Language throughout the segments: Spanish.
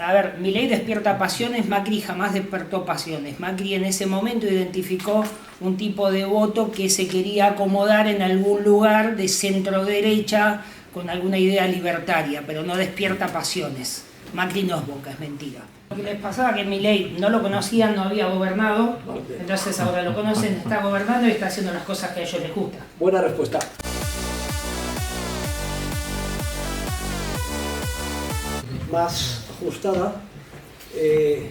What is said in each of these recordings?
A ver, Milei despierta pasiones, Macri jamás despertó pasiones. Macri en ese momento identificó un tipo de voto que se quería acomodar en algún lugar de centro derecha con alguna idea libertaria, pero no despierta pasiones. Macri no es Boca, es mentira. Lo que les pasaba que Milei no lo conocían, no había gobernado, entonces ahora lo conocen, está gobernando y está haciendo las cosas que a ellos les gustan. Buena respuesta. Más ajustada de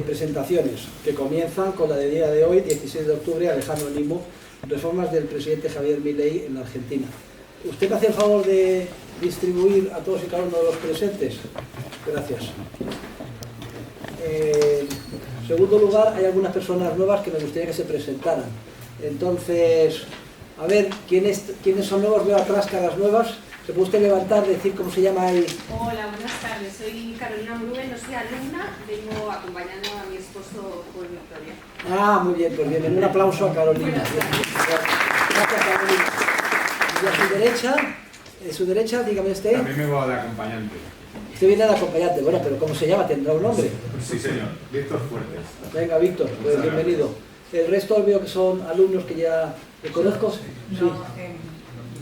presentaciones, que comienzan con la de día de hoy, 16 de octubre, Alejandro Nimo, reformas del presidente Javier Milei en la Argentina. ¿Usted me hace el favor de distribuir a todos y cada uno de los presentes? Gracias. En segundo lugar, hay algunas personas nuevas que me gustaría que se presentaran. Entonces, a ver, ¿quiénes son nuevos? Veo atrás caras nuevas. ¿Se puede usted levantar, decir cómo se llama ahí? Hola, buenas tardes. Soy Carolina Brubén, no soy alumna, vengo acompañando a mi esposo Paul Victoria. Ah, muy bien, pues bien. Un aplauso a Carolina. Gracias, Carolina. Y a su derecha, dígame usted. También me voy de acompañante. Usted viene de acompañante, bueno, pero ¿cómo se llama? ¿Tendrá un nombre? Sí, señor. Víctor Fuertes. Venga, Víctor, pues bienvenido. El resto veo que son alumnos que ya conozco. Sí.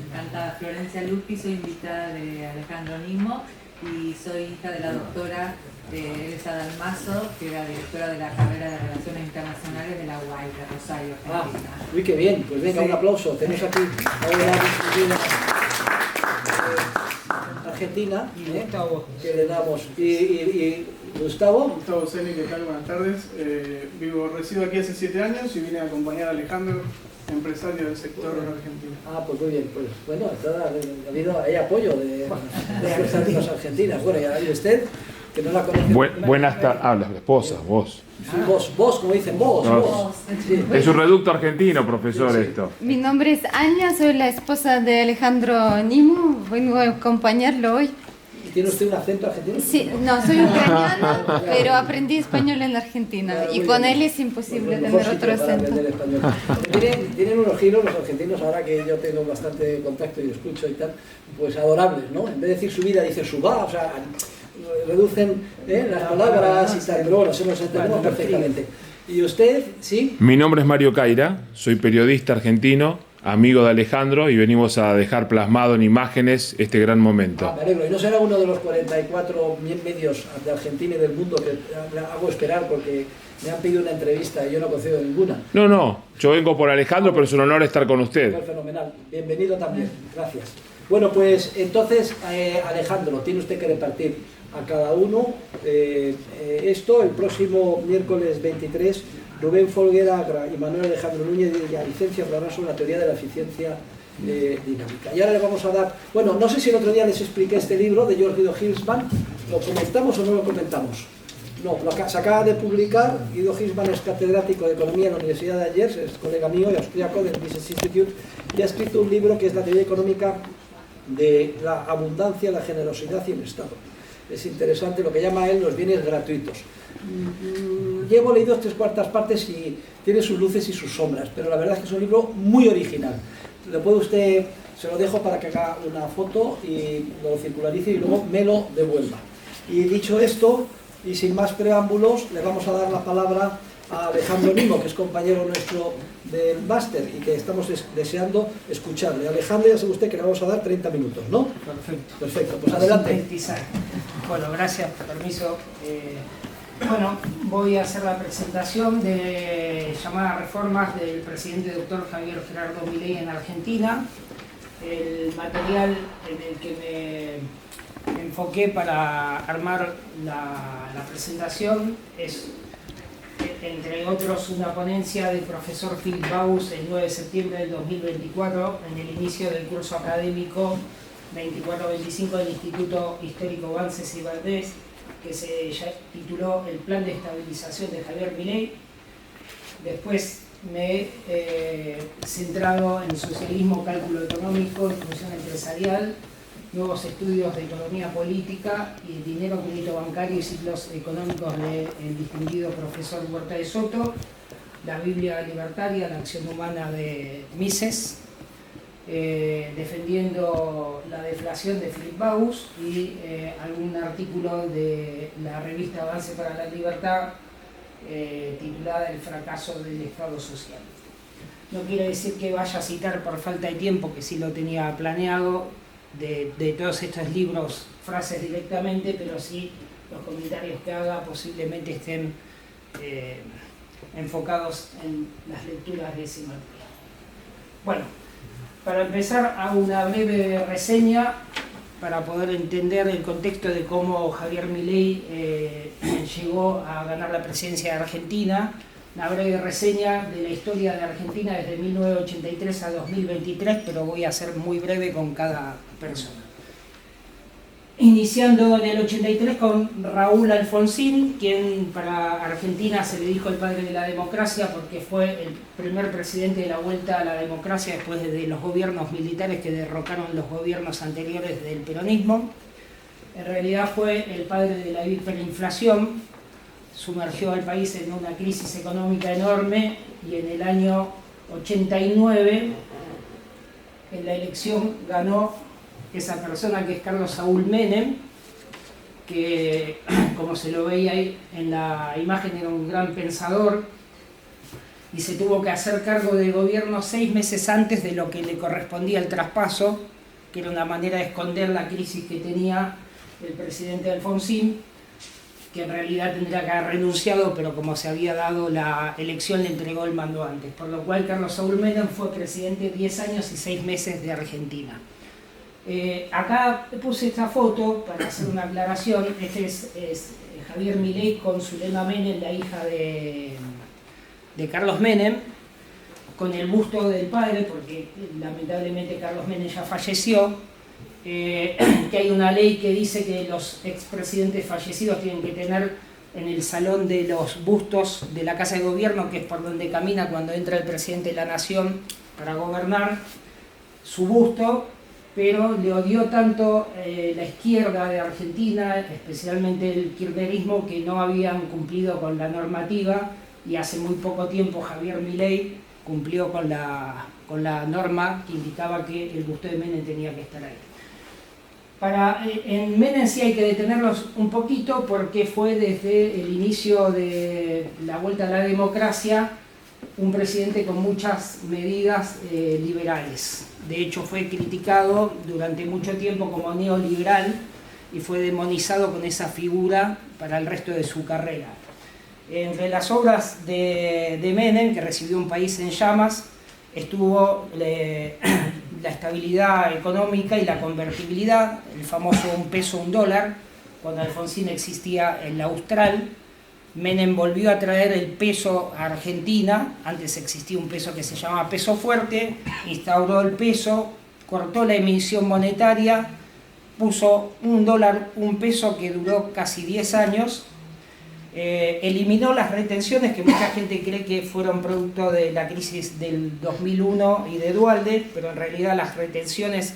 Encantada, Florencia Lupi, soy invitada de Alejandro Nimo y soy hija de la doctora Elsa Dalmazo, que era directora de la carrera de Relaciones Internacionales de la UAI de Rosario, Argentina. Uy, qué bien, pues venga, sí. Un aplauso. Tenemos aquí a Argentina, que le damos. Y Gustavo. Gustavo Ceni, ¿qué tal? Buenas tardes. Resido aquí hace 7 años y vine a acompañar a Alejandro, empresario del sector argentino. Ah, pues muy bien, pues bueno, hay apoyo de las argentinas argentinas. Bueno, ya ve usted, que no la conoce. Buenas tardes. Habla, esposa, vos. Sí, vos, como dicen, vos. Sí. Es un reducto argentino, profesor, sí. Esto. Mi nombre es Anya, soy la esposa de Alejandro Nimo, vengo a acompañarlo hoy. ¿Tiene usted un acento argentino? Sí, no, soy ucraniana, pero aprendí español en la Argentina y con él es imposible tener otro acento. Tienen unos giros los argentinos, ahora que yo tengo bastante contacto y escucho y tal, pues adorables, ¿no? En vez de decir su vida, dicen su va, o sea, reducen las palabras y tal, pero bueno, se nos entendemos perfectamente. ¿Y usted, sí? Mi nombre es Mario Caira, soy periodista argentino, amigo de Alejandro, y venimos a dejar plasmado en imágenes este gran momento. Me alegro. Y no será uno de los 44 medios de Argentina y del mundo que hago esperar porque me han pedido una entrevista y yo no concedo ninguna. No, yo vengo por Alejandro, pero es un honor estar con usted. Pues fenomenal. Bienvenido también. Gracias. Bueno, pues entonces, Alejandro, tiene usted que repartir a cada uno esto el próximo miércoles 23. Rubén Folguera y Manuel Alejandro Núñez de licencia hablarán sobre la teoría de la eficiencia dinámica. Y ahora le vamos a dar, bueno, no sé si el otro día les expliqué este libro de George Guido Hülsmann, ¿lo comentamos o no lo comentamos? No, se acaba de publicar. Guido Hülsmann es catedrático de Economía en la Universidad de Ayers, es colega mío y austríaco del Mises Institute, y ha escrito un libro que es la teoría económica de la abundancia, la generosidad y el Estado. Es interesante lo que llama él los bienes gratuitos. Llevo leído 3/4 partes y tiene sus luces y sus sombras, pero la verdad es que es un libro muy original. Lo puede usted, se lo dejo para que haga una foto y lo circularice y luego me lo devuelva. Y dicho esto, y sin más preámbulos, le vamos a dar la palabra a Alejandro Nimo, que es compañero nuestro del máster y que estamos deseando escucharle. Alejandro, ya sabe usted que le vamos a dar 30 minutos, ¿no? Perfecto, pues adelante. Bueno, gracias, permiso. Bueno, voy a hacer la presentación de llamadas reformas del presidente doctor Javier Gerardo Milei en Argentina. El material en el que me enfoqué para armar la presentación es, entre otros, una ponencia del profesor Philip Baus el 9 de septiembre del 2024 en el inicio del curso académico 24-25 del Instituto Histórico Banses y Valdés, que se tituló El Plan de Estabilización de Javier Milei. Después me he centrado en socialismo, cálculo económico, inclusión empresarial, nuevos estudios de economía política y dinero, crédito bancario y ciclos económicos del distinguido profesor Huerta de Soto, la Biblia libertaria, la acción humana de Mises. defendiendo la deflación de Philip Bauhaus y algún artículo de la revista Avance para la Libertad titulada El fracaso del Estado social. No quiere decir que vaya a citar por falta de tiempo, que sí lo tenía planeado, de todos estos libros frases directamente, pero sí los comentarios que haga posiblemente estén enfocados en las lecturas de ese material. Bueno, para empezar hago una breve reseña para poder entender el contexto de cómo Javier Milei llegó a ganar la presidencia de Argentina. Una breve reseña de la historia de Argentina desde 1983 a 2023, pero voy a ser muy breve con cada persona. Iniciando en el 83 con Raúl Alfonsín, quien para Argentina se le dijo el padre de la democracia porque fue el primer presidente de la vuelta a la democracia después de los gobiernos militares que derrocaron los gobiernos anteriores del peronismo. En realidad fue el padre de la hiperinflación, sumergió al país en una crisis económica enorme y en el año 89 en la elección ganó esa persona que es Carlos Saúl Menem, que como se lo veía ahí en la imagen era un gran pensador y se tuvo que hacer cargo del gobierno 6 meses antes de lo que le correspondía el traspaso, que era una manera de esconder la crisis que tenía el presidente Alfonsín, que en realidad tendría que haber renunciado, pero como se había dado la elección le entregó el mando antes, por lo cual Carlos Saúl Menem fue presidente 10 años y 6 meses de Argentina. Acá puse esta foto para hacer una aclaración. Este es Javier Milei con Zulema Menem, la hija de Carlos Menem, con el busto del padre, porque lamentablemente Carlos Menem ya falleció, que hay una ley que dice que los expresidentes fallecidos tienen que tener en el salón de los bustos de la Casa de Gobierno, que es por donde camina cuando entra el presidente de la Nación para gobernar, su busto. Pero le odió tanto la izquierda de Argentina, especialmente el kirchnerismo, que no habían cumplido con la normativa y hace muy poco tiempo Javier Milei cumplió con la norma que indicaba que el busto de Menem tenía que estar ahí. En Menem sí hay que detenerlos un poquito porque fue desde el inicio de la vuelta a la democracia un presidente con muchas medidas liberales. De hecho fue criticado durante mucho tiempo como neoliberal y fue demonizado con esa figura para el resto de su carrera. Entre las obras de Menem, que recibió un país en llamas, estuvo la estabilidad económica y la convertibilidad, el famoso un peso, un dólar, cuando Alfonsín existía el austral. Menem volvió a traer el peso a Argentina, antes existía un peso que se llamaba peso fuerte, instauró el peso, cortó la emisión monetaria, puso un dólar, un peso que duró casi 10 años, eliminó las retenciones que mucha gente cree que fueron producto de la crisis del 2001 y de Duhalde, pero en realidad las retenciones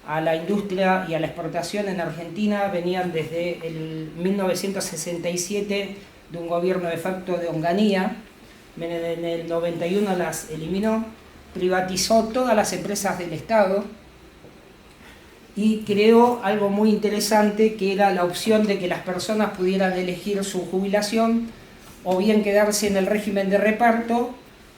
a la industria y a la exportación en Argentina venían desde el 1967 de un gobierno de facto de Onganía. En el 91 las eliminó, privatizó todas las empresas del Estado y creó algo muy interesante que era la opción de que las personas pudieran elegir su jubilación o bien quedarse en el régimen de reparto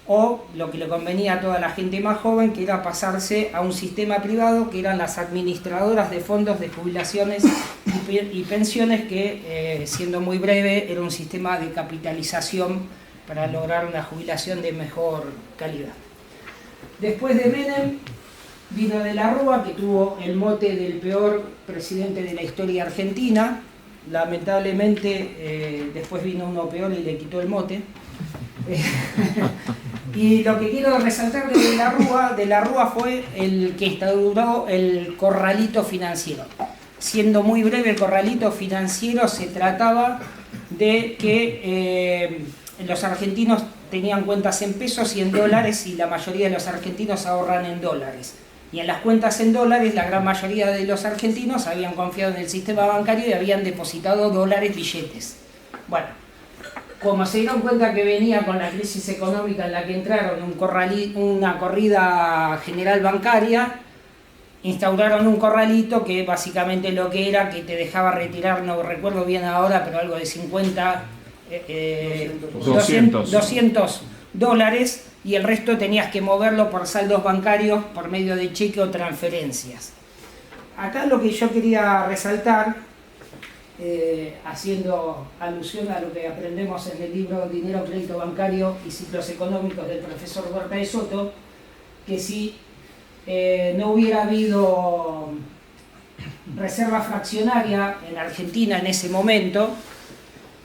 o lo que le convenía a toda la gente más joven, que era pasarse a un sistema privado que eran las administradoras de fondos de jubilaciones y pensiones que, siendo muy breve, era un sistema de capitalización para lograr una jubilación de mejor calidad. Después de Menem vino De la Rúa, que tuvo el mote del peor presidente de la historia argentina. Lamentablemente después vino uno peor y le quitó el mote. Y lo que quiero resaltar de la Rúa fue el que instauró el corralito financiero. Siendo muy breve, el corralito financiero se trataba de que los argentinos tenían cuentas en pesos y en dólares y la mayoría de los argentinos ahorran en dólares. Y en las cuentas en dólares la gran mayoría de los argentinos habían confiado en el sistema bancario y habían depositado dólares, billetes. Bueno, como se dieron cuenta que venía con la crisis económica en la que entraron, una corrida general bancaria, instauraron un corralito que básicamente lo que era que te dejaba retirar, no recuerdo bien ahora, pero algo de 200 dólares, y el resto tenías que moverlo por saldos bancarios por medio de cheque o transferencias. Acá lo que yo quería resaltar, haciendo alusión a lo que aprendemos en el libro Dinero, Crédito Bancario y Ciclos Económicos del profesor Huerta de Soto, que si no hubiera habido reserva fraccionaria en Argentina en ese momento.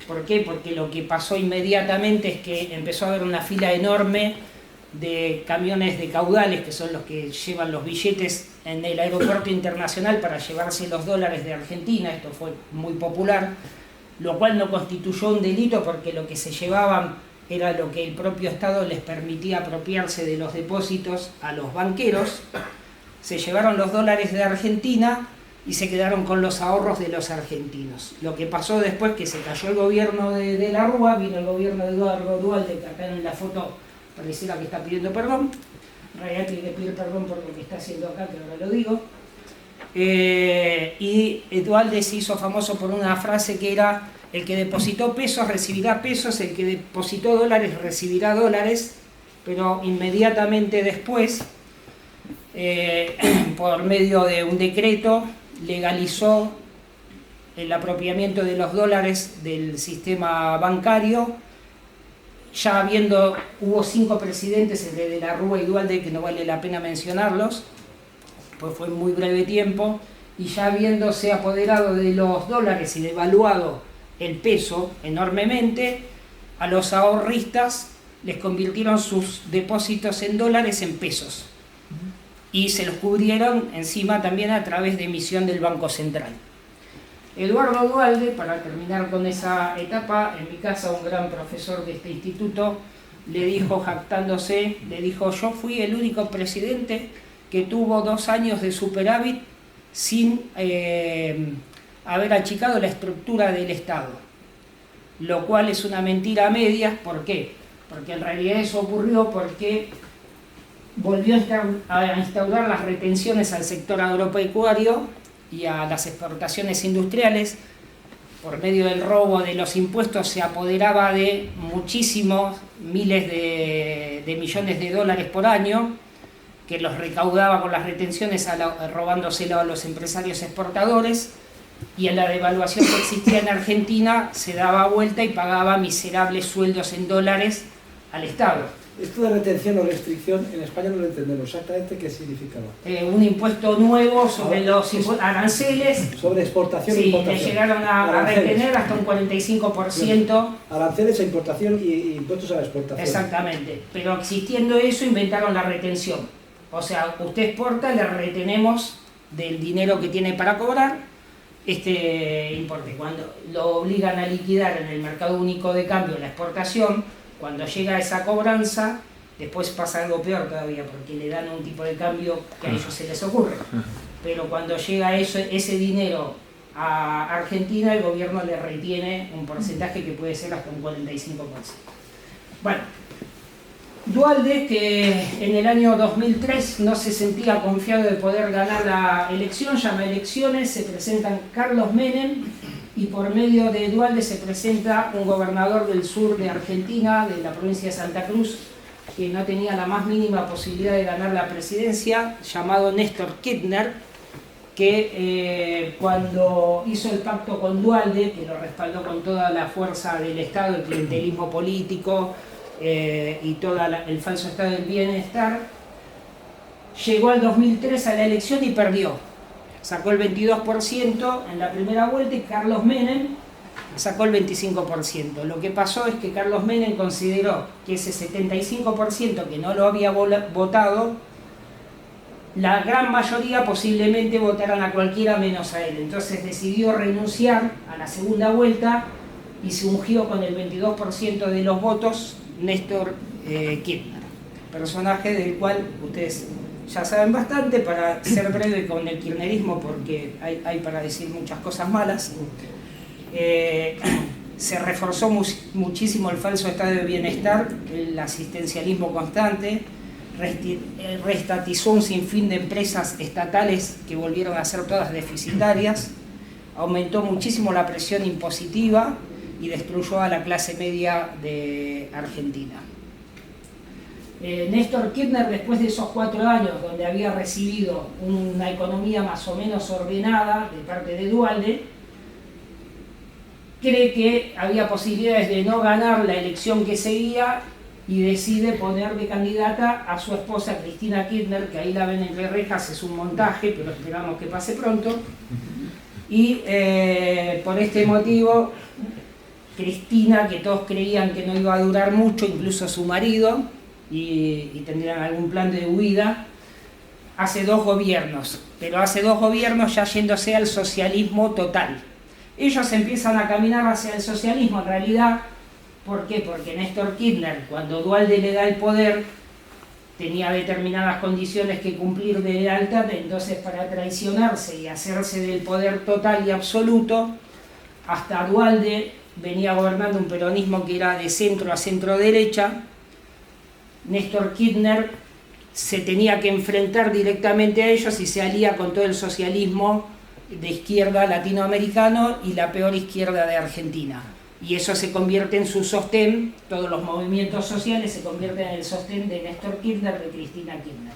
¿Por qué? Porque lo que pasó inmediatamente es que empezó a haber una fila enorme de camiones de caudales, que son los que llevan los billetes en el aeropuerto internacional para llevarse los dólares de Argentina. Esto fue muy popular, lo cual no constituyó un delito porque lo que se llevaban era lo que el propio Estado les permitía apropiarse de los depósitos a los banqueros. Se llevaron los dólares de Argentina y se quedaron con los ahorros de los argentinos. Lo que pasó después, que se cayó el gobierno de la Rúa, vino el gobierno de Eduardo Duhalde, que acá en la foto pareciera que está pidiendo perdón. En realidad tiene que pedir perdón por lo que está haciendo acá, que ahora lo digo. Y Duhalde se hizo famoso por una frase que era: el que depositó pesos recibirá pesos, el que depositó dólares recibirá dólares. Pero inmediatamente después, por medio de un decreto, legalizó el apropiamiento de los dólares del sistema bancario. Ya hubo 5 presidentes, el de la Rúa y Duhalde, que no vale la pena mencionarlos, pues fue muy breve tiempo, y ya habiéndose apoderado de los dólares y devaluado el peso enormemente, a los ahorristas les convirtieron sus depósitos en dólares en pesos y se los cubrieron encima también a través de emisión del Banco Central. Eduardo Duhalde, para terminar con esa etapa, en mi casa un gran profesor de este instituto le dijo, jactándose, le dijo: yo fui el único presidente que tuvo 2 años de superávit sin haber achicado la estructura del Estado, lo cual es una mentira a medias. ¿Por qué? Porque en realidad eso ocurrió porque volvió a instaurar las retenciones al sector agropecuario y a las exportaciones industriales. Por medio del robo de los impuestos se apoderaba de muchísimos miles de millones de dólares por año, que los recaudaba con las retenciones robándoselo a los empresarios exportadores, y en la devaluación que existía en Argentina se daba vuelta y pagaba miserables sueldos en dólares al Estado. Esto de retención o restricción en España no lo entendemos exactamente qué significaba. Un impuesto nuevo sobre los aranceles. Sobre exportación e sí, importación. que llegaron a retener hasta un 45%. Aranceles a importación y impuestos a la exportación. Exactamente. Pero existiendo eso, inventaron la retención. O sea, usted exporta, le retenemos del dinero que tiene para cobrar este importe. Cuando lo obligan a liquidar en el mercado único de cambio la exportación, cuando llega esa cobranza, después pasa algo peor todavía, porque le dan un tipo de cambio que a ellos se les ocurre. Pero cuando llega ese dinero a Argentina, el gobierno le retiene un porcentaje que puede ser hasta un 45%. Bueno, Duhalde, que en el año 2003 no se sentía confiado de poder ganar la elección, llama a elecciones, se presentan Carlos Menem, y por medio de Duhalde se presenta un gobernador del sur de Argentina, de la provincia de Santa Cruz, que no tenía la más mínima posibilidad de ganar la presidencia, llamado Néstor Kirchner, que cuando hizo el pacto con Duhalde, que lo respaldó con toda la fuerza del Estado, el clientelismo político y todo el falso estado del bienestar, llegó al 2003 a la elección y perdió. Sacó el 22% en la primera vuelta y Carlos Menem sacó el 25%. Lo que pasó es que Carlos Menem consideró que ese 75% que no lo había votado, la gran mayoría posiblemente votaran a cualquiera menos a él. Entonces decidió renunciar a la segunda vuelta y se ungió con el 22% de los votos Néstor Kirchner, personaje del cual ustedes ya saben bastante. Para ser breve con el kirchnerismo, porque hay para decir muchas cosas malas. Se reforzó muchísimo el falso estado de bienestar, el asistencialismo constante, reestatizó un sinfín de empresas estatales que volvieron a ser todas deficitarias, aumentó muchísimo la presión impositiva y destruyó a la clase media de Argentina. Néstor Kirchner, después de esos 4 años donde había recibido una economía más o menos ordenada de parte de Duhalde, cree que había posibilidades de no ganar la elección que seguía y decide poner de candidata a su esposa Cristina Kirchner, que ahí la ven entre rejas, es un montaje, pero esperamos que pase pronto. Y por este motivo, Cristina, que todos creían que no iba a durar mucho, incluso su marido, y tendrían algún plan de huida, hace 2 gobiernos, pero hace 2 gobiernos ya yéndose al socialismo total. Ellos empiezan a caminar hacia el socialismo, en realidad, ¿por qué? Porque Néstor Kirchner, cuando Duhalde le da el poder, tenía determinadas condiciones que cumplir de lealtad, entonces para traicionarse y hacerse del poder total y absoluto, hasta Duhalde venía gobernando un peronismo que era de centro a centro derecha. Néstor Kirchner se tenía que enfrentar directamente a ellos y se alía con todo el socialismo de izquierda latinoamericano y la peor izquierda de Argentina. Y eso se convierte en su sostén, todos los movimientos sociales se convierten en el sostén de Néstor Kirchner, de Cristina Kirchner.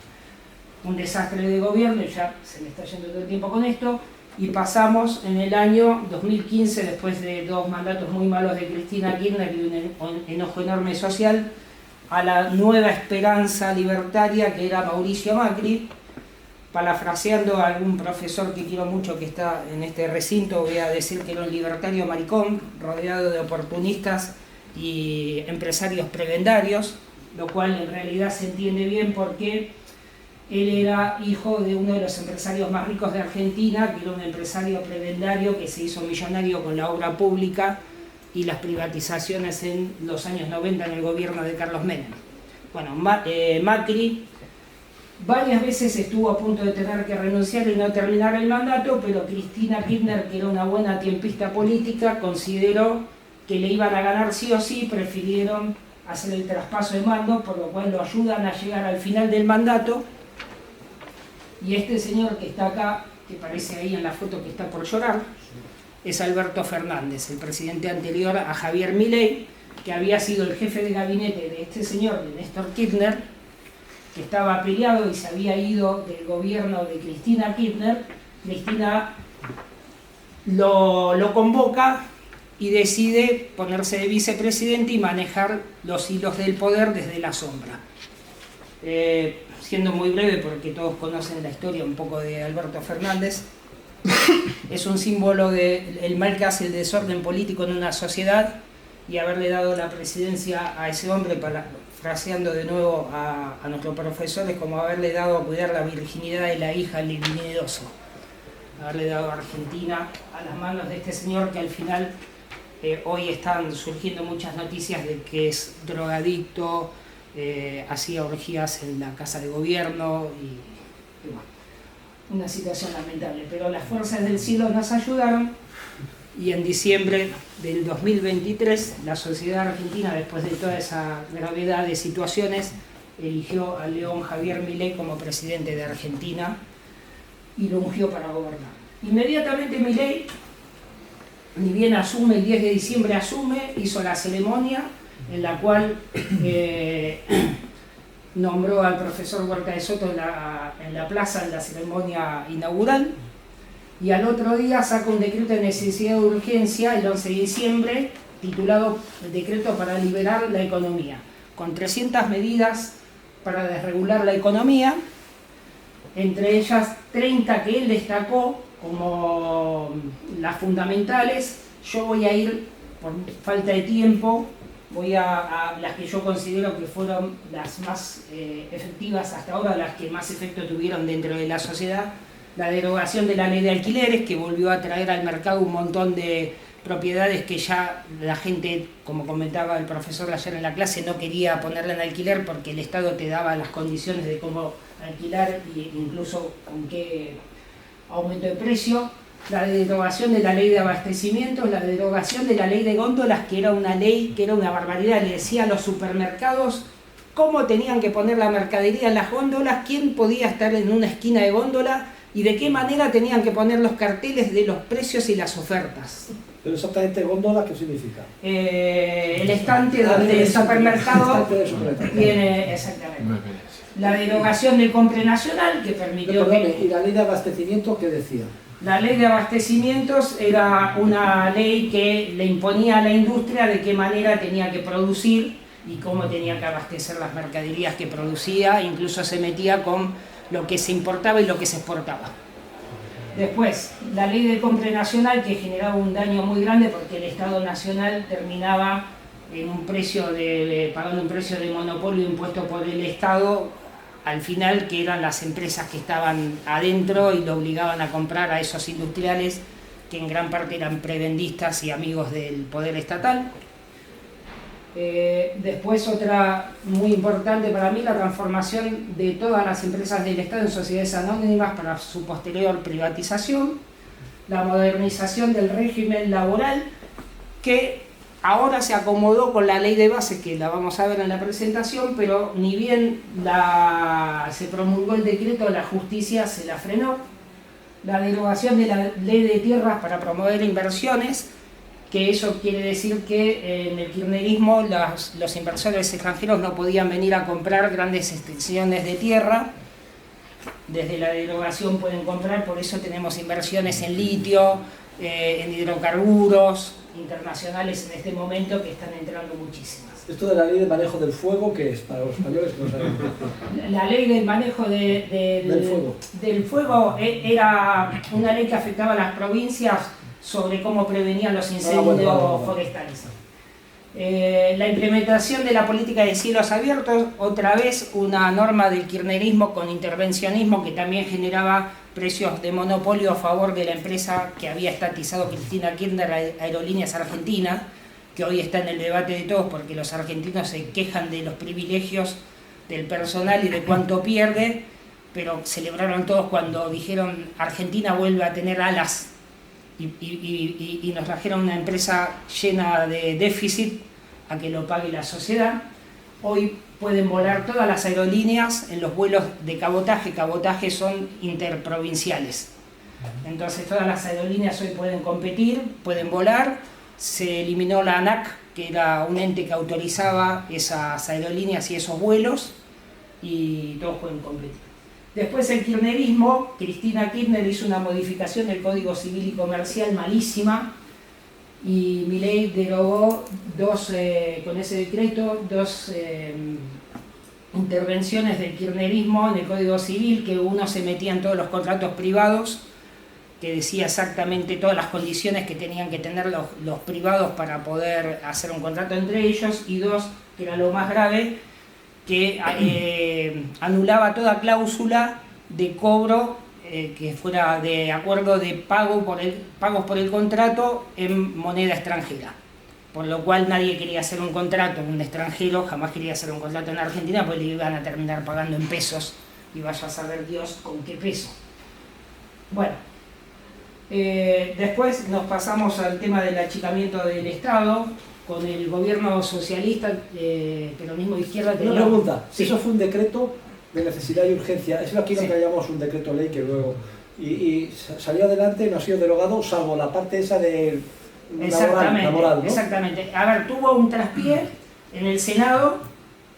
Un desastre de gobierno, y ya se me está yendo todo el tiempo con esto, y pasamos en el año 2015, después de 2 mandatos muy malos de Cristina Kirchner y un enojo enorme social, a la nueva esperanza libertaria que era Mauricio Macri. Parafraseando a algún profesor que quiero mucho que está en este recinto, voy a decir que era un libertario maricón, rodeado de oportunistas y empresarios prebendarios, lo cual en realidad se entiende bien porque él era hijo de uno de los empresarios más ricos de Argentina, que era un empresario prebendario que se hizo millonario con la obra pública y las privatizaciones en los años 90 en el gobierno de Carlos Menem. Bueno, Macri varias veces estuvo a punto de tener que renunciar y no terminar el mandato, pero Cristina Kirchner, que era una buena tiempista política, consideró que le iban a ganar sí o sí, prefirieron hacer el traspaso de mando, por lo cual lo ayudan a llegar al final del mandato. Y este señor que está acá, que parece ahí en la foto que está por llorar, es Alberto Fernández, el presidente anterior a Javier Milei, que había sido el jefe de gabinete de este señor, de Néstor Kirchner, que estaba peleado y se había ido del gobierno de Cristina Kirchner. Cristina lo convoca y decide ponerse de vicepresidente y manejar los hilos del poder desde la sombra. Siendo muy breve, porque todos conocen la historia un poco de Alberto Fernández, es un símbolo del mal que hace el desorden político en una sociedad, y haberle dado la presidencia a ese hombre, fraseando de nuevo a nuestros profesores, como haberle dado a cuidar la virginidad de la hija al divinidoso. Haberle dado a Argentina a las manos de este señor que al final hoy están surgiendo muchas noticias de que es drogadicto, hacía orgías en la casa de gobierno y bueno, una situación lamentable. Pero las fuerzas del cielo nos ayudaron y en diciembre del 2023 la sociedad argentina, después de toda esa gravedad de situaciones, eligió a León Javier Milei como presidente de Argentina y lo ungió para gobernar. Inmediatamente Milei, ni bien asume, el 10 de diciembre asume, hizo la ceremonia en la cual nombró al profesor Huerta de Soto en la plaza en la ceremonia inaugural, y al otro día saca un decreto de necesidad de urgencia el 11 de diciembre titulado el decreto para liberar la economía, con 300 medidas para desregular la economía, entre ellas 30 que él destacó como las fundamentales. Yo voy a ir, por falta de tiempo, voy a las que yo considero que fueron las más efectivas hasta ahora, las que más efecto tuvieron dentro de la sociedad. La derogación de la ley de alquileres, que volvió a traer al mercado un montón de propiedades que ya la gente, como comentaba el profesor ayer en la clase, no quería ponerla en alquiler porque el Estado te daba las condiciones de cómo alquilar e incluso con qué aumento de precio. la derogación de la ley de abastecimientos, la derogación de la ley de góndolas, que era una ley, que era una barbaridad, le decía a los supermercados cómo tenían que poner la mercadería en las góndolas, quién podía estar en una esquina de góndola y de qué manera tenían que poner los carteles de los precios y las ofertas. Pero exactamente góndola, ¿qué significa? El estante donde el supermercado tiene, exactamente. No es Venecia. La derogación del compre nacional, que permitió Perdone, que... ¿y la ley de abastecimiento qué decía? La ley de abastecimientos era una ley que le imponía a la industria de qué manera tenía que producir y cómo tenía que abastecer las mercaderías que producía, incluso se metía con lo que se importaba y lo que se exportaba. Después, la ley de compra nacional, que generaba un daño muy grande porque el Estado Nacional terminaba en un precio pagando un precio de monopolio impuesto por el Estado, al final, que eran las empresas que estaban adentro y lo obligaban a comprar a esos industriales que en gran parte eran prebendistas y amigos del poder estatal. Después, otra muy importante para mí, la transformación de todas las empresas del Estado en sociedades anónimas para su posterior privatización, la modernización del régimen laboral, que ahora se acomodó con la ley de base, que la vamos a ver en la presentación, pero ni bien se promulgó el decreto, la justicia se la frenó. La derogación de la ley de tierras para promover inversiones, que eso quiere decir que en el kirchnerismo los inversores extranjeros no podían venir a comprar grandes extensiones de tierra. Desde la derogación pueden comprar, por eso tenemos inversiones en litio, en hidrocarburos internacionales en este momento que están entrando muchísimas. Esto de la ley de manejo del fuego, ¿qué es? Para los españoles que no saben. La ley del manejo del fuego era una ley que afectaba a las provincias sobre cómo prevenían los incendios forestales. La implementación de la política de cielos abiertos, otra vez una norma del kirchnerismo con intervencionismo que también generaba precios de monopolio a favor de la empresa que había estatizado Cristina Kirchner, Aerolíneas Argentina, que hoy está en el debate de todos porque los argentinos se quejan de los privilegios del personal y de cuánto pierde, pero celebraron todos cuando dijeron Argentina vuelve a tener alas y nos trajeron una empresa llena de déficit a que lo pague la sociedad. Hoy pueden volar todas las aerolíneas en los vuelos de cabotaje. Cabotaje son interprovinciales. Entonces todas las aerolíneas hoy pueden competir, pueden volar. Se eliminó la ANAC, que era un ente que autorizaba esas aerolíneas y esos vuelos, y todos pueden competir. Después el kirchnerismo, Cristina Kirchner hizo una modificación del Código Civil y Comercial malísima, y Milei derogó con ese decreto dos intervenciones del kirchnerismo en el Código Civil, que uno se metía en todos los contratos privados, que decía exactamente todas las condiciones que tenían que tener los privados para poder hacer un contrato entre ellos, y dos, que era lo más grave, que anulaba toda cláusula de cobro que fuera de acuerdo de pagos por el contrato en moneda extranjera. Por lo cual nadie quería hacer un contrato con un extranjero, jamás quería hacer un contrato en Argentina, porque le iban a terminar pagando en pesos, y vaya a saber Dios con qué peso. Bueno, después nos pasamos al tema del achicamiento del Estado. Con el gobierno socialista, peronismo de izquierda... Una pregunta, sí. Eso fue un decreto de necesidad y urgencia, eso aquí no Sí. traíamos un decreto ley que luego... Y salió adelante, no ha sido derogado, salvo la parte esa de la moral, ¿no? Exactamente. A ver, tuvo un traspié en el Senado,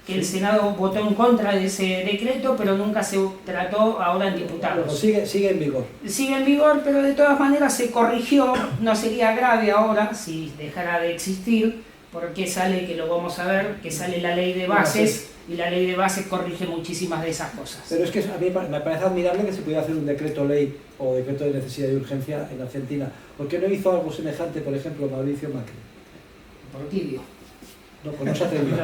que el Senado votó en contra de ese decreto, pero nunca se trató ahora en diputados. Bueno, sigue en vigor. Sigue en vigor, pero de todas maneras se corrigió, no sería grave ahora si dejara de existir, porque sale, que lo vamos a ver, que sale la ley de bases, y la ley de bases corrige muchísimas de esas cosas. Pero es que a mí me parece admirable que se pudiera hacer un decreto ley o decreto de necesidad y urgencia en Argentina. ¿Por qué no hizo algo semejante, por ejemplo, Mauricio Macri? Por tibio. No, pues no se atrevió.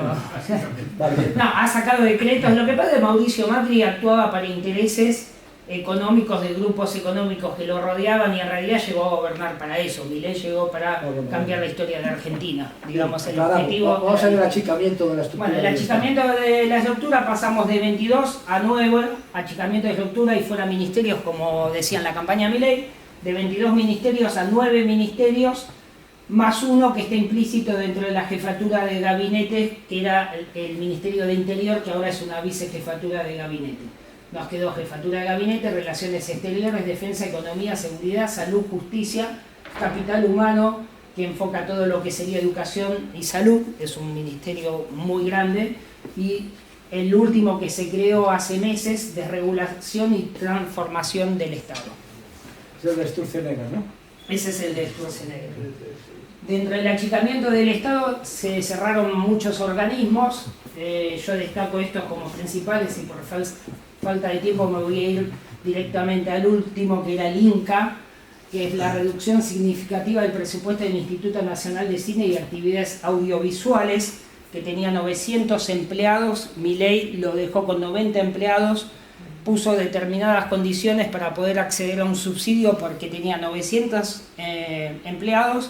Vale. No, ha sacado decretos. Lo que pasa es que Mauricio Macri actuaba para intereses económicos de grupos económicos que lo rodeaban, y en realidad llegó a gobernar para eso. Milei llegó para cambiar la historia de Argentina. Digamos, el objetivo... Vamos a ver el achicamiento de la estructura. Bueno, el achicamiento de la estructura, pasamos de 22 a 9, achicamiento de estructura, y fuera ministerios, como decía en la campaña Milei. de 22 ministerios a 9 ministerios, más uno que está implícito dentro de la jefatura de gabinete, que era el Ministerio de Interior, que ahora es una vicejefatura de gabinete. Nos quedó jefatura de gabinete, relaciones exteriores, defensa, economía, seguridad, salud, justicia, capital humano, que enfoca todo lo que sería educación y salud, es un ministerio muy grande, y el último que se creó hace meses, desregulación y transformación del Estado. Es el de Sturzenegger, ¿no? Ese es el de Sturzenegger. Dentro del achicamiento del Estado se cerraron muchos organismos, yo destaco estos como principales y por falta de tiempo me voy a ir directamente al último, que era el INCA, que es la reducción significativa del presupuesto del Instituto Nacional de Cine y Actividades Audiovisuales, que tenía 900 empleados, Milei lo dejó con 90 empleados, puso determinadas condiciones para poder acceder a un subsidio porque tenía 900 empleados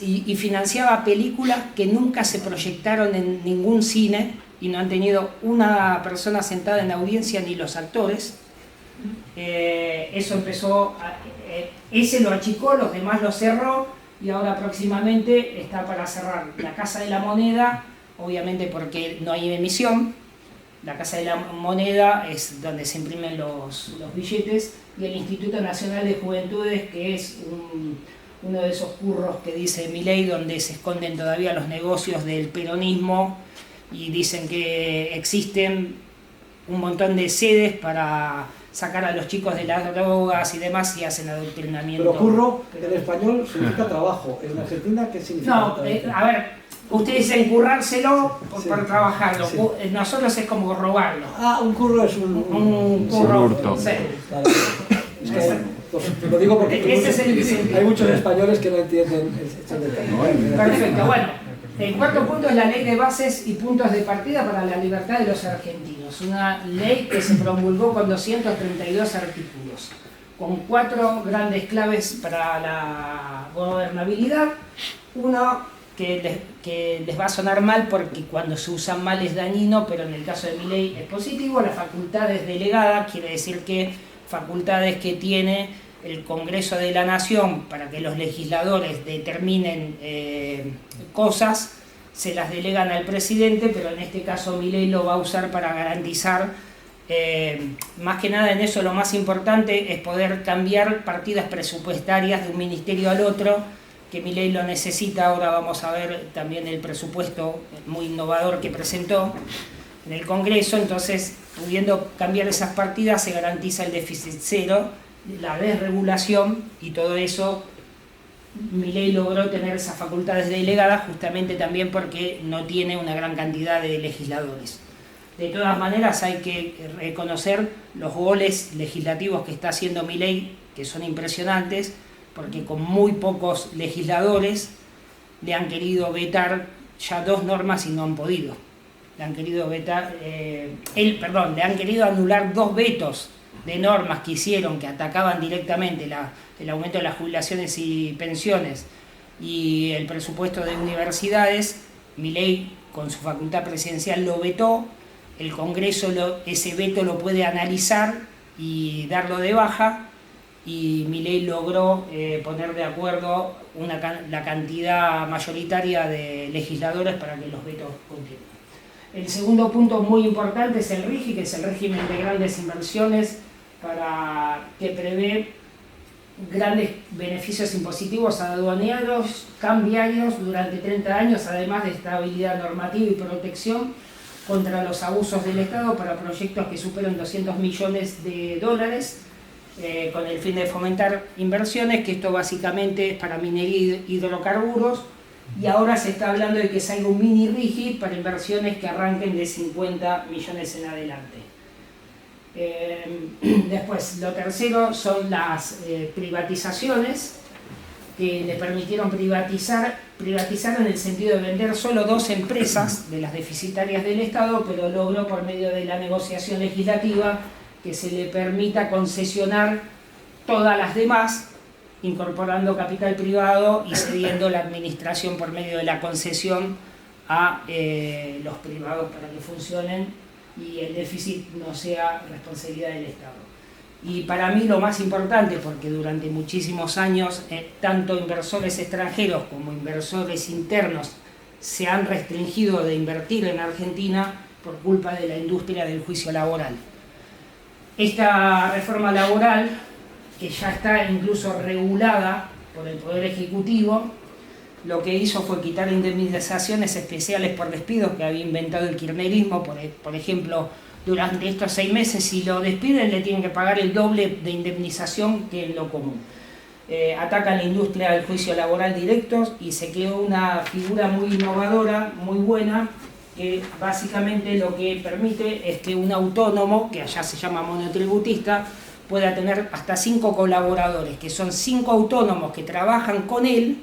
y financiaba películas que nunca se proyectaron en ningún cine y no han tenido una persona sentada en la audiencia ni los actores. Eso empezó, ese lo achicó, los demás lo cerró y ahora próximamente está para cerrar la Casa de la Moneda, obviamente porque no hay emisión. La Casa de la Moneda es donde se imprimen los billetes, y el Instituto Nacional de Juventudes, que es uno de esos curros que dice Milei, donde se esconden todavía los negocios del peronismo y dicen que existen un montón de sedes para sacar a los chicos de las drogas y demás y hacen adoctrinamiento. Pero curro en español significa trabajo. ¿En Argentina qué significa? No, a ver, ustedes dicen currárselo por trabajarlo. Sí. Nosotros es como robarlo. Ah, un curro es un curro. hurto. Sí. Vale. Es que, te lo digo porque Ese es el sentido. hay muchos españoles que no entienden ese detalle. Perfecto, bueno. El cuarto punto es la ley de bases y puntos de partida para la libertad de los argentinos. Una ley que se promulgó con 232 artículos, con 4 grandes claves para la gobernabilidad. Uno que les va a sonar mal porque cuando se usa mal es dañino, pero en el caso de Milei es positivo. La facultad es delegada, quiere decir que facultades que tiene el Congreso de la Nación para que los legisladores determinen cosas, se las delegan al presidente, pero en este caso Milei lo va a usar para garantizar, más que nada en eso lo más importante es poder cambiar partidas presupuestarias de un ministerio al otro, que Milei lo necesita. Ahora vamos a ver también el presupuesto muy innovador que presentó en el Congreso, entonces pudiendo cambiar esas partidas se garantiza el déficit cero, la desregulación y todo eso. Milei logró tener esas facultades delegadas justamente también porque no tiene una gran cantidad de legisladores. De todas maneras hay que reconocer los goles legislativos que está haciendo Milei, que son impresionantes, porque con muy pocos legisladores le han querido vetar ya 2 normas y no han podido. Le han querido vetar, le han querido anular 2 vetos de normas que hicieron, que atacaban directamente el aumento de las jubilaciones y pensiones y el presupuesto de universidades. Milei, con su facultad presidencial, lo vetó. El Congreso ese veto lo puede analizar y darlo de baja, y Milei logró poner de acuerdo la cantidad mayoritaria de legisladores para que los vetos continúen. El segundo punto muy importante es el RIGI, que es el régimen de grandes inversiones, que prevé grandes beneficios impositivos aduaneros, cambiarios durante 30 años, además de estabilidad normativa y protección contra los abusos del Estado para proyectos que superen 200 millones de dólares, con el fin de fomentar inversiones, que esto básicamente es para minería y hidrocarburos, y ahora se está hablando de que salga un mini RIGI para inversiones que arranquen de 50 millones en adelante. Después, lo tercero son las privatizaciones, que le permitieron privatizar en el sentido de vender solo 2 empresas de las deficitarias del Estado, pero logró por medio de la negociación legislativa que se le permita concesionar todas las demás, incorporando capital privado y cediendo la administración por medio de la concesión a los privados para que funcionen y el déficit no sea responsabilidad del Estado. Y para mí lo más importante, porque durante muchísimos años tanto inversores extranjeros como inversores internos se han restringido de invertir en Argentina por culpa de la industria del juicio laboral. Esta reforma laboral, que ya está incluso regulada por el Poder Ejecutivo, lo que hizo fue quitar indemnizaciones especiales por despidos que había inventado el kirchnerismo. Por ejemplo, durante estos 6 meses, si lo despiden, le tienen que pagar el doble de indemnización que en lo común. Atacan la industria del juicio laboral directo y se creó una figura muy innovadora, muy buena, que básicamente lo que permite es que un autónomo, que allá se llama monotributista, pueda tener hasta 5 colaboradores, que son 5 autónomos que trabajan con él,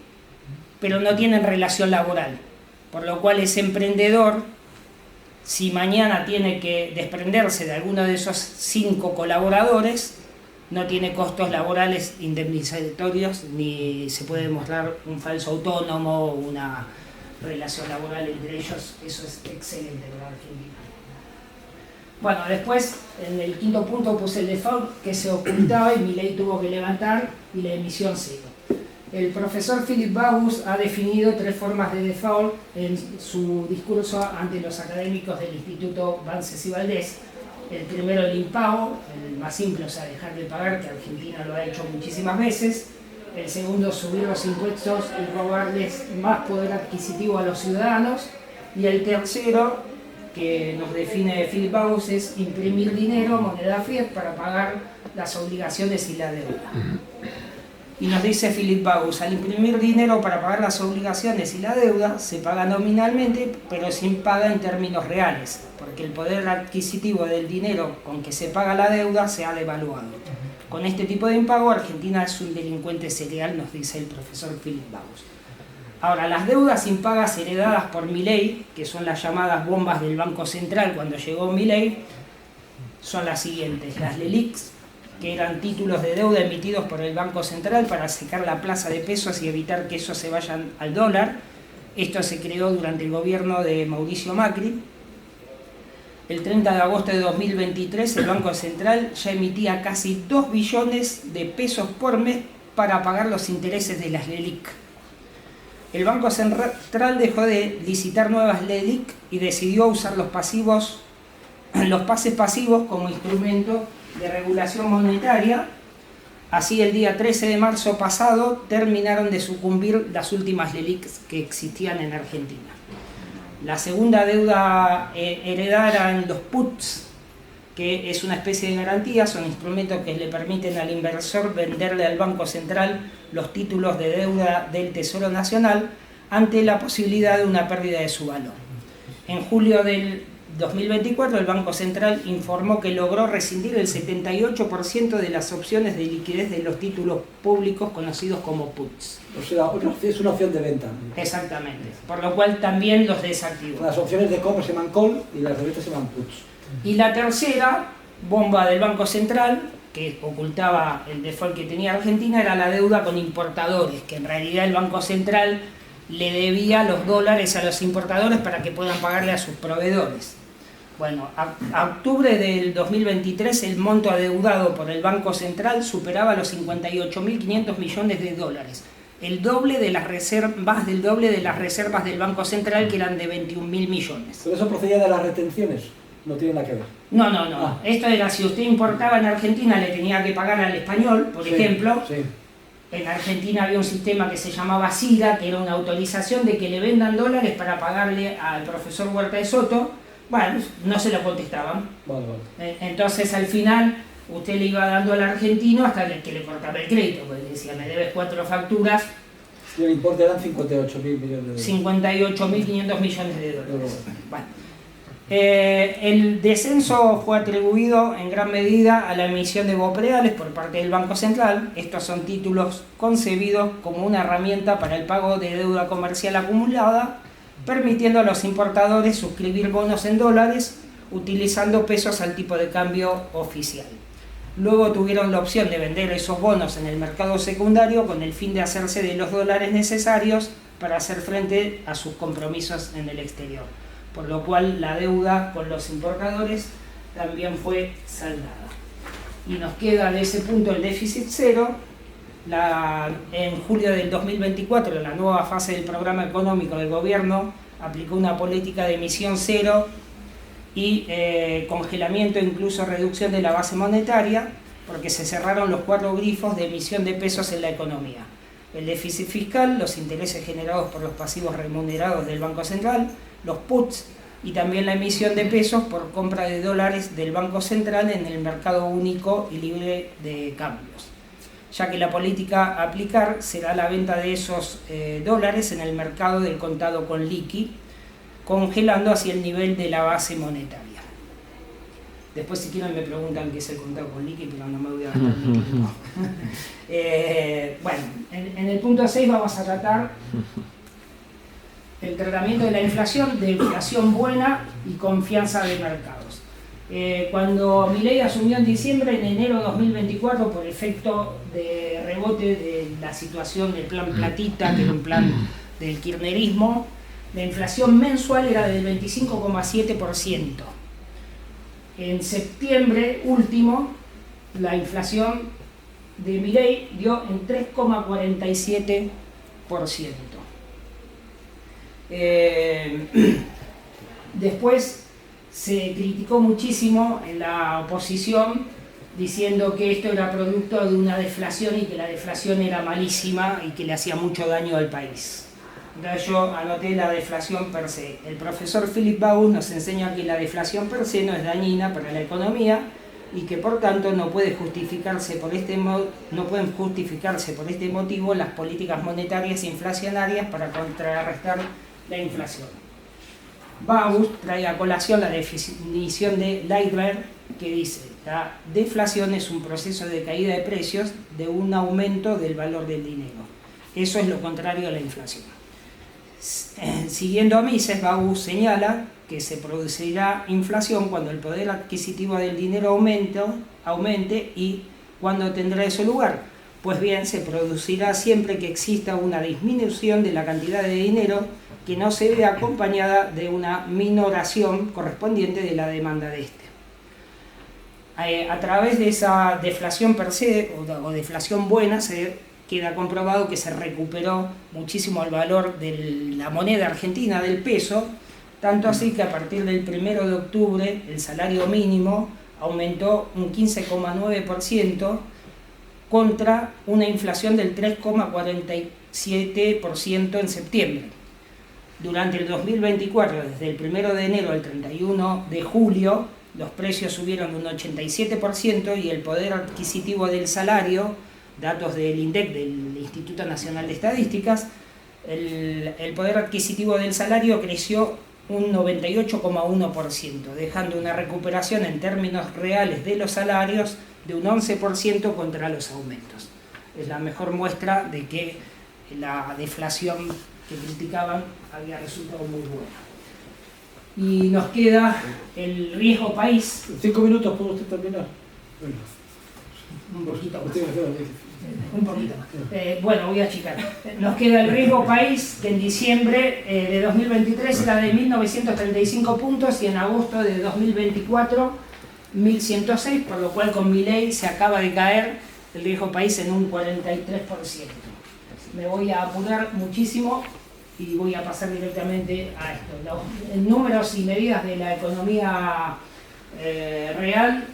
pero no tienen relación laboral, por lo cual ese emprendedor, si mañana tiene que desprenderse de alguno de esos 5 colaboradores, no tiene costos laborales indemnizatorios, ni se puede demostrar un falso autónomo o una relación laboral entre ellos. Eso es excelente para Argentina. Bueno, después en el quinto punto puse el default, que se ocultaba y Milei tuvo que levantar, y la emisión cero. El profesor Philip Bagus ha definido 3 formas de default en su discurso ante los académicos del Instituto Banses y Valdés. El primero, el impago, el más simple, o sea, dejar de pagar, que Argentina lo ha hecho muchísimas veces. El segundo, subir los impuestos y robarles más poder adquisitivo a los ciudadanos. Y el tercero, que nos define Philip Bagus, es imprimir dinero, moneda fiat, para pagar las obligaciones y la deuda. Y nos dice Philip Bagus, al imprimir dinero para pagar las obligaciones y la deuda, se paga nominalmente, pero sin paga en términos reales, porque el poder adquisitivo del dinero con que se paga la deuda se ha devaluado. Con este tipo de impago, Argentina es un delincuente serial, nos dice el profesor Philip Bagus. Ahora, las deudas impagas heredadas por Milei, que son las llamadas bombas del Banco Central cuando llegó Milei, son las siguientes. Las LELIQs, que eran títulos de deuda emitidos por el Banco Central para secar la plaza de pesos y evitar que esos se vayan al dólar. Esto se creó durante el gobierno de Mauricio Macri. El 30 de agosto de 2023 el Banco Central ya emitía casi 2 billones de pesos por mes para pagar los intereses de las LELIQ. El Banco Central dejó de licitar nuevas LELIQ y decidió usar los pases pasivos como instrumento de regulación monetaria. Así, el día 13 de marzo pasado terminaron de sucumbir las últimas LELIQ que existían en Argentina. La segunda deuda heredada eran los puts, que es una especie de garantía, son instrumentos que le permiten al inversor venderle al Banco Central los títulos de deuda del Tesoro Nacional ante la posibilidad de una pérdida de su valor. En julio del 2024 el Banco Central informó que logró rescindir el 78% de las opciones de liquidez de los títulos públicos conocidos como puts. O sea, es una opción de venta. Exactamente, por lo cual también los desactivó. Las opciones de compra se llaman call y las de venta se llaman puts. Y la tercera bomba del Banco Central, que ocultaba el default que tenía Argentina, era la deuda con importadores, que en realidad el Banco Central le debía los dólares a los importadores para que puedan pagarle a sus proveedores. Bueno, a octubre del 2023 el monto adeudado por el Banco Central superaba los 58.500 millones de dólares, el doble de las reservas, más del doble de las reservas del Banco Central, que eran de 21.000 millones. ¿Pero eso procedía de las retenciones? No tiene nada que ver. No. Esto era, si usted importaba en Argentina, le tenía que pagar al español, por ejemplo. Sí. En Argentina había un sistema que se llamaba SIDA, que era una autorización de que le vendan dólares para pagarle al profesor Huerta de Soto. Bueno, no se lo contestaban. Vale. Entonces, al final, usted le iba dando al argentino hasta que le cortaba el crédito, porque le decía, me debes 4 facturas. Y el importe eran 58.000 millones de dólares. 58.500 millones de dólares. Bueno. El descenso fue atribuido en gran medida a la emisión de bopreales por parte del Banco Central. Estos son títulos concebidos como una herramienta para el pago de deuda comercial acumulada, permitiendo a los importadores suscribir bonos en dólares utilizando pesos al tipo de cambio oficial. Luego tuvieron la opción de vender esos bonos en el mercado secundario con el fin de hacerse de los dólares necesarios para hacer frente a sus compromisos en el exterior, por lo cual la deuda con los importadores también fue saldada. y nos queda de ese punto el déficit cero. En julio del 2024, en la nueva fase del programa económico del gobierno, aplicó una política de emisión cero y congelamiento e incluso reducción de la base monetaria, porque se cerraron los 4 grifos de emisión de pesos en la economía: el déficit fiscal, los intereses generados por los pasivos remunerados del Banco Central, los puts, y también la emisión de pesos por compra de dólares del Banco Central en el mercado único y libre de cambios, ya que la política a aplicar será la venta de esos dólares en el mercado del contado con liqui, congelando así el nivel de la base monetaria. Después, si quieren, me preguntan qué es el contado con liqui, pero no me voy a gastar mi tiempo. Bueno, en el punto 6 vamos a tratar el tratamiento de la inflación, de inflación buena y confianza de mercados. Cuando Milei asumió en diciembre, en enero de 2024, por efecto de rebote de la situación del plan Platita, que era un plan del kirchnerismo, la inflación mensual era del 25,7%. En septiembre último, la inflación de Milei dio en 3,47%. Después se criticó muchísimo en la oposición, diciendo que esto era producto de una deflación y que la deflación era malísima y que le hacía mucho daño al país. Entonces yo anoté la deflación per se. El profesor Philip Bauer nos enseña que la deflación per se no es dañina para la economía y que por tanto no pueden justificarse por este motivo las políticas monetarias inflacionarias para contrarrestar la inflación. Bauer trae a colación la definición de Leitner, que dice: la deflación es un proceso de caída de precios de un aumento del valor del dinero. Eso es lo contrario a la inflación. Siguiendo a Mises, Bauer señala que se producirá inflación cuando el poder adquisitivo del dinero aumente y cuando tendrá ese lugar. Pues bien, se producirá siempre que exista una disminución de la cantidad de dinero que no se ve acompañada de una minoración correspondiente de la demanda de este. A través de esa deflación per se o deflación buena se queda comprobado que se recuperó muchísimo el valor de la moneda argentina, del peso, tanto así que a partir del 1 de octubre el salario mínimo aumentó un 15,9% contra una inflación del 3,47% en septiembre. Durante el 2024, desde el 1 de enero al 31 de julio, los precios subieron un 87% y el poder adquisitivo del salario, datos del INDEC, del Instituto Nacional de Estadísticas, el poder adquisitivo del salario creció un 98,1%, dejando una recuperación en términos reales de los salarios de un 11% contra los aumentos. Es la mejor muestra de que la deflación que criticaban había resultado muy buena. Y nos queda el riesgo país. 5 minutos, ¿puede usted terminar? Bueno. Un poquito más. Un poquito más. Bueno, voy a achicar. Nos queda el riesgo país, que en diciembre de 2023 era de 1.935 puntos y en agosto de 2024 1.106, por lo cual con Milei se acaba de caer el riesgo país en un 43%. Me voy a apurar muchísimo y voy a pasar directamente a esto. Los números y medidas de la economía real.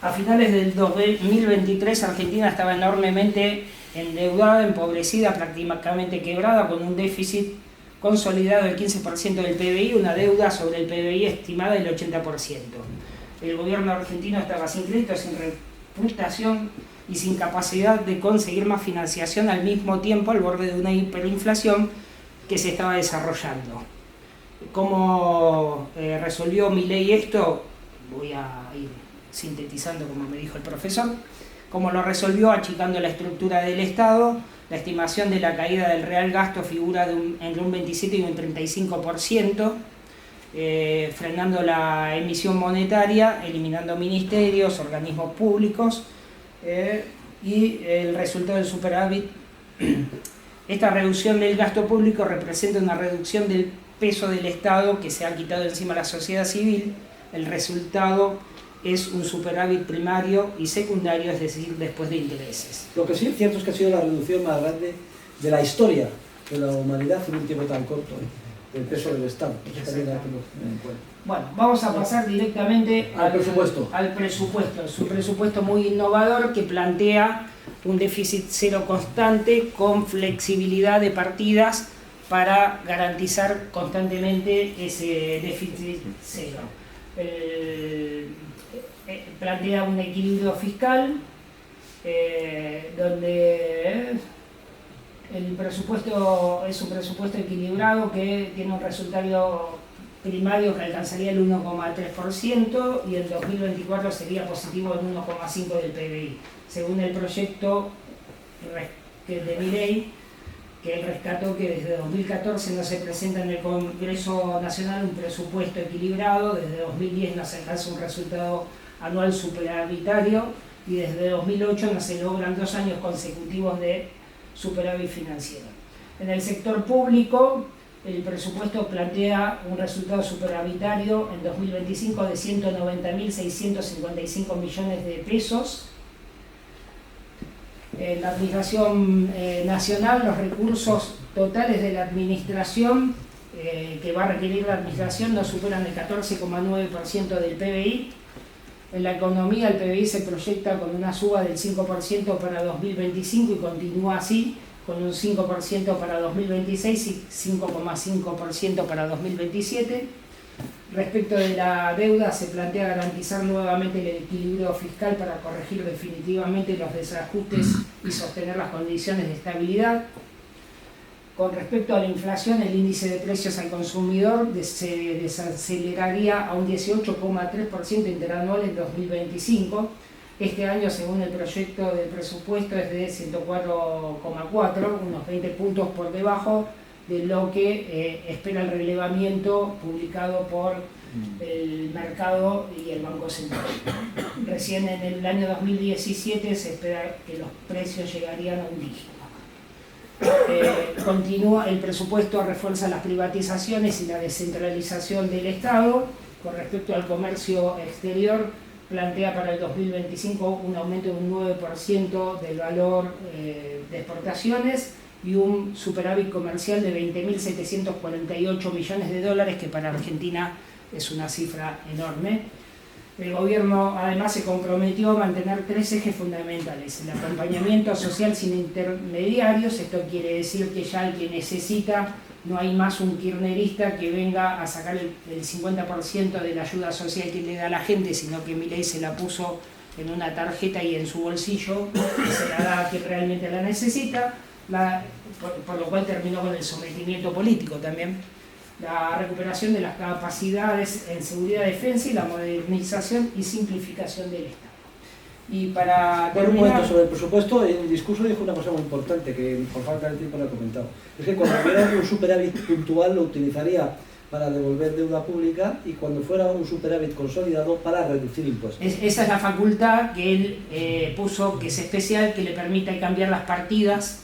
A finales del 2023 Argentina estaba enormemente endeudada, empobrecida, prácticamente quebrada, con un déficit consolidado del 15% del PBI, una deuda sobre el PBI estimada del 80%. El gobierno argentino estaba sin crédito, sin reputación y sin capacidad de conseguir más financiación, al mismo tiempo al borde de una hiperinflación que se estaba desarrollando. ¿Cómo resolvió Milei esto? Voy a ir sintetizando como me dijo el profesor. ¿Cómo lo resolvió? Achicando la estructura del Estado. La estimación de la caída del real gasto figura entre un 27 y un 35%, frenando la emisión monetaria, eliminando ministerios, organismos públicos y el resultado del superávit. Esta reducción del gasto público representa una reducción del peso del Estado que se ha quitado encima a la sociedad civil, el resultado es un superávit primario y secundario, es decir, después de intereses. Lo que sí es cierto es que ha sido la reducción más grande de la historia de la humanidad en un tiempo tan corto, del peso del Estado. Eso también hay que tener en cuenta. Bueno, vamos a pasar directamente Al presupuesto. Al presupuesto. Es un presupuesto muy innovador que plantea un déficit cero constante con flexibilidad de partidas para garantizar constantemente ese déficit cero. Plantea un equilibrio fiscal donde el presupuesto es un presupuesto equilibrado que tiene un resultado primario que alcanzaría el 1,3% y en 2024 sería positivo en 1,5% del PBI, según el proyecto de Milei, que él rescató que desde 2014 no se presenta en el Congreso Nacional un presupuesto equilibrado, desde 2010 no se alcanza un resultado anual superavitario y desde 2008 no se logran 2 años consecutivos de superávit financiero. En el sector público, el presupuesto plantea un resultado superavitario en 2025 de 190.655 millones de pesos. En la administración nacional, los recursos totales de la administración que va a requerir la administración no superan el 14,9% del PBI. En la economía, el PBI se proyecta con una suba del 5% para 2025 y continúa así, con un 5% para 2026 y 5,5% para 2027. Respecto de la deuda, se plantea garantizar nuevamente el equilibrio fiscal para corregir definitivamente los desajustes y sostener las condiciones de estabilidad. Con respecto a la inflación, el índice de precios al consumidor se desaceleraría a un 18,3% interanual en 2025. Este año, según el proyecto del presupuesto, es de 104,4, unos 20 puntos por debajo de lo que espera el relevamiento publicado por el mercado y el Banco Central. Recién en el año 2017 se espera que los precios llegarían a un dígito. Continúa, el presupuesto refuerza las privatizaciones y la descentralización del Estado. Con respecto al comercio exterior, plantea para el 2025 un aumento de un 9% del valor de exportaciones y un superávit comercial de 20.748 millones de dólares, que para Argentina es una cifra enorme. El gobierno además se comprometió a mantener 3 ejes fundamentales: el acompañamiento social sin intermediarios, esto quiere decir que ya el que necesita, no hay más un kirchnerista que venga a sacar el 50% de la ayuda social que le da a la gente, sino que Milei se la puso en una tarjeta y en su bolsillo y se la da a quien realmente la necesita, por lo cual terminó con el sometimiento político también. La recuperación de las capacidades en seguridad y defensa y la modernización y simplificación del Estado. Y para Bueno, un terminar, momento sobre el presupuesto. En el discurso dijo una cosa muy importante que por falta de tiempo no he comentado. Es que cuando hubiera un superávit puntual lo utilizaría para devolver deuda pública y cuando fuera un superávit consolidado para reducir impuestos. esa es la facultad que él puso, que es especial, que le permite cambiar las partidas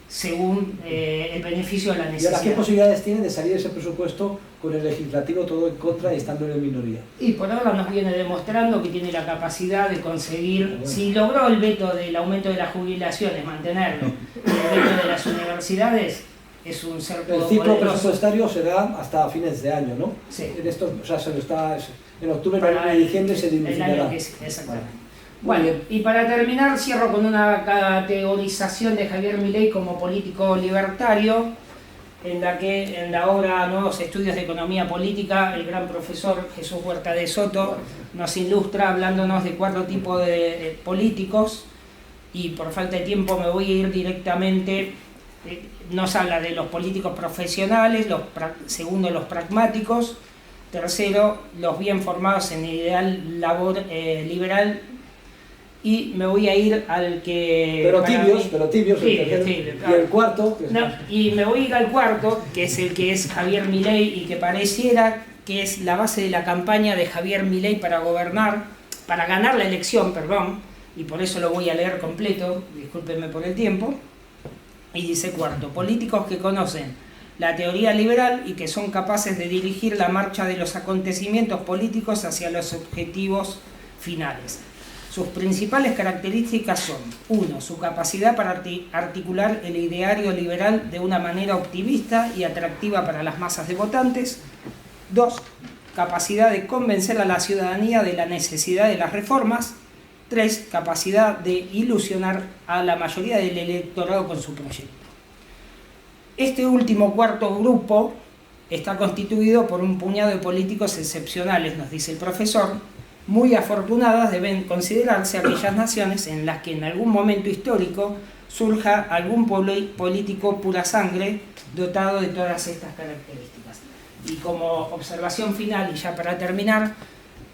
según el beneficio de la ¿Y necesidad. ahora qué posibilidades tiene de salir ese presupuesto con el legislativo todo en contra y estando en minoría? Y por ahora nos viene demostrando que tiene la capacidad de conseguir, si logró el veto del aumento de las jubilaciones, mantenerlo, y el veto de las universidades, es un ser El ciclo todopoderoso. presupuestario será hasta fines de año, ¿no? Sí. En estos, o sea, en octubre, Para noviembre y diciembre se el año dilucidará. que sigue, exactamente. Muy Bueno, bien. y para terminar cierro con una categorización de Javier Milei como político libertario, en la obra Nuevos Estudios de Economía Política, el gran profesor Jesús Huerta de Soto nos ilustra hablándonos de 4 tipos de políticos, y por falta de tiempo me voy a ir directamente. Nos habla de los políticos profesionales, segundo, los pragmáticos, tercero, los bien formados en ideal liberal, y me voy a ir al que... Pero tibios, Sí, el tercero. tibio, Y claro. el cuarto, que No, y me voy a ir al cuarto, que es el que es Javier Milei, y que pareciera que es la base de la campaña de Javier Milei para ganar la elección, y por eso lo voy a leer completo, discúlpenme por el tiempo. Y dice: cuarto, políticos que conocen la teoría liberal y que son capaces de dirigir la marcha de los acontecimientos políticos hacia los objetivos finales. Sus principales características son: 1. Su capacidad para articular el ideario liberal de una manera optimista y atractiva para las masas de votantes. 2. Capacidad de convencer a la ciudadanía de la necesidad de las reformas. 3. Capacidad de ilusionar a la mayoría del electorado con su proyecto. Este último cuarto grupo está constituido por un puñado de políticos excepcionales, nos dice el profesor. Muy afortunadas deben considerarse aquellas naciones en las que en algún momento histórico surja algún político pura sangre dotado de todas estas características. Y como observación final, y ya para terminar,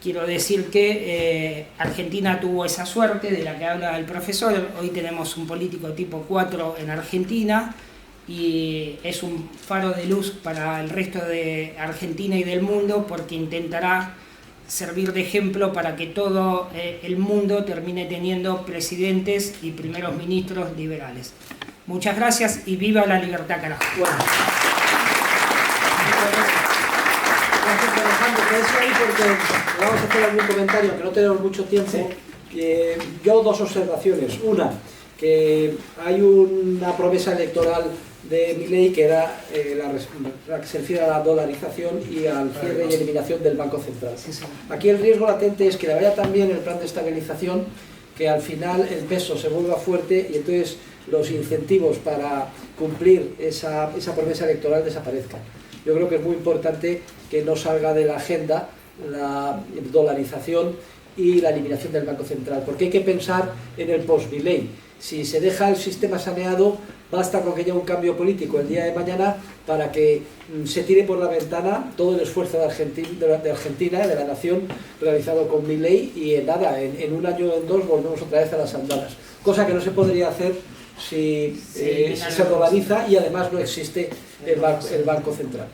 quiero decir que Argentina tuvo esa suerte de la que habla el profesor. Hoy tenemos un político tipo 4 en Argentina, y es un faro de luz para el resto de Argentina y del mundo, porque intentará servir de ejemplo para que todo el mundo termine teniendo presidentes y primeros ministros liberales. Muchas gracias y viva la libertad, carajo. Bueno. Gracias, Alejandro. Quédese ahí porque vamos a hacer algún comentario, que no tenemos mucho tiempo. Sí. Yo 2 observaciones. Una, que hay una promesa electoral de Milei, que era la que se refiere a la dolarización y al cierre y eliminación del Banco Central. Aquí el riesgo latente es que le vaya también el plan de estabilización, que al final el peso se vuelva fuerte y entonces los incentivos para cumplir esa promesa electoral desaparezcan. Yo creo que es muy importante que no salga de la agenda la dolarización y la eliminación del Banco Central, porque hay que pensar en el post-Milei. Si se deja el sistema saneado, basta con que haya un cambio político el día de mañana para que se tire por la ventana todo el esfuerzo de Argentina, de la nación, realizado con Milei, y en nada, en un año o en 2 volvemos otra vez a las andadas. Cosa que no se podría hacer si se dolariza y además no existe el Banco Central.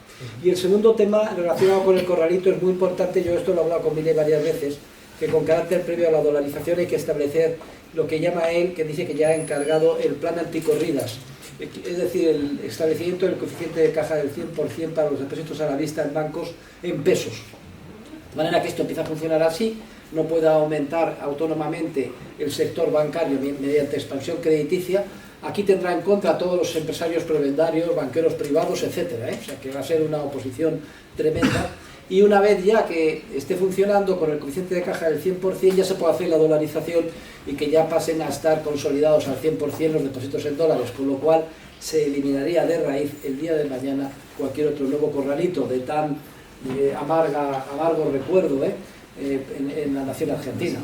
Y el segundo tema relacionado con el corralito es muy importante. Yo esto lo he hablado con Milei varias veces, que con carácter previo a la dolarización hay que establecer lo que llama él, que dice que ya ha encargado el plan anticorridas, es decir, el establecimiento del coeficiente de caja del 100% para los depósitos a la vista en bancos en pesos. De manera que esto empieza a funcionar así, no pueda aumentar autónomamente el sector bancario mediante expansión crediticia. Aquí tendrá en contra a todos los empresarios prebendarios, banqueros privados, etcétera, O sea que va a ser una oposición tremenda. Y una vez ya que esté funcionando con el coeficiente de caja del 100%, ya se puede hacer la dolarización y que ya pasen a estar consolidados al 100% los depósitos en dólares, con lo cual se eliminaría de raíz el día de mañana cualquier otro nuevo corralito de tan amargo recuerdo en la nación argentina.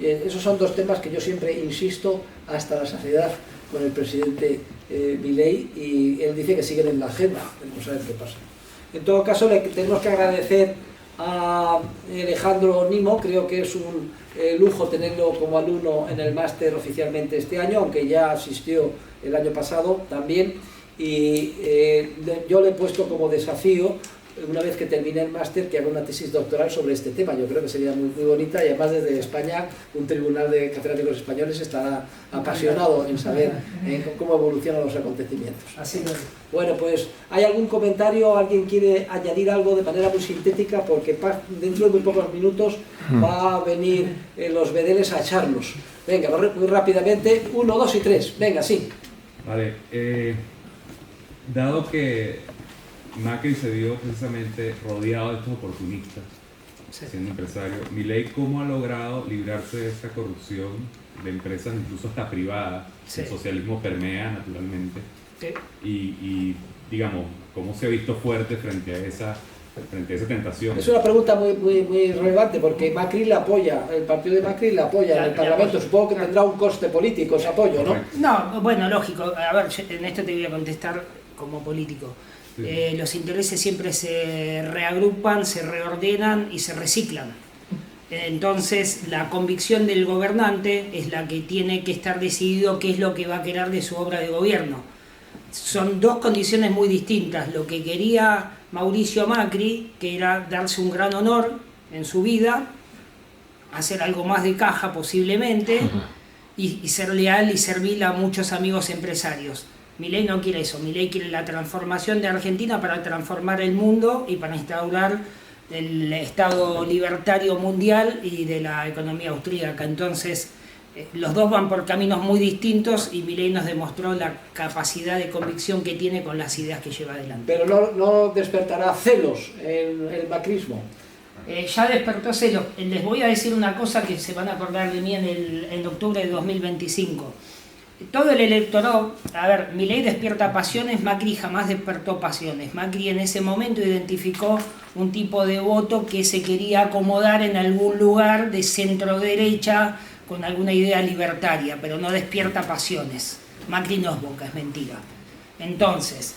Esos son 2 temas que yo siempre insisto hasta la saciedad con el presidente Milei, y él dice que siguen en la agenda. Vamos a ver qué pasa. En todo caso, le tenemos que agradecer a Alejandro Nimo. Creo que es un lujo tenerlo como alumno en el máster oficialmente este año, aunque ya asistió el año pasado también, y yo le he puesto como desafío, una vez que termine el máster, que haga una tesis doctoral sobre este tema. Yo creo que sería muy, muy bonita, y además desde España un tribunal de catedráticos españoles estará apasionado en saber cómo evolucionan los acontecimientos. Así es. Bueno, pues, ¿hay algún comentario? ¿Alguien quiere añadir algo de manera muy sintética? Porque dentro de muy pocos minutos va a venir los vedeles a echarnos. Venga, muy rápidamente, 1, 2 y 3. Venga, sí. Vale, dado que Macri se vio precisamente rodeado de estos oportunistas, siendo empresario, Milei, ¿cómo ha logrado librarse de esta corrupción de empresas, incluso hasta privadas? El socialismo permea naturalmente. Y digamos, ¿cómo se ha visto fuerte frente a esa tentación? Es una pregunta muy relevante, porque Macri la apoya, el partido de Macri la apoya en el Parlamento. Supongo que tendrá un coste político ese apoyo, ¿no? No, bueno, lógico. A ver, en esto te voy a contestar como político. Los intereses siempre se reagrupan, se reordenan y se reciclan. Entonces, la convicción del gobernante es la que tiene que estar decidido qué es lo que va a querer de su obra de gobierno. Son 2 condiciones muy distintas. Lo que quería Mauricio Macri, que era darse un gran honor en su vida, hacer algo más de caja posiblemente, y ser leal y servir a muchos amigos empresarios. Milei no quiere eso, Milei quiere la transformación de Argentina para transformar el mundo y para instaurar el Estado libertario mundial y de la economía austríaca. Entonces, los dos van por caminos muy distintos y Milei nos demostró la capacidad de convicción que tiene con las ideas que lleva adelante. Pero no despertará celos el macrismo. Ya despertó celos. Les voy a decir una cosa que se van a acordar de mí en octubre de 2025. Todo el electorado, a ver, Milei despierta pasiones, Macri jamás despertó pasiones. Macri en ese momento identificó un tipo de voto que se quería acomodar en algún lugar de centro derecha con alguna idea libertaria, pero no despierta pasiones. Macri no es Boca, es mentira. Entonces,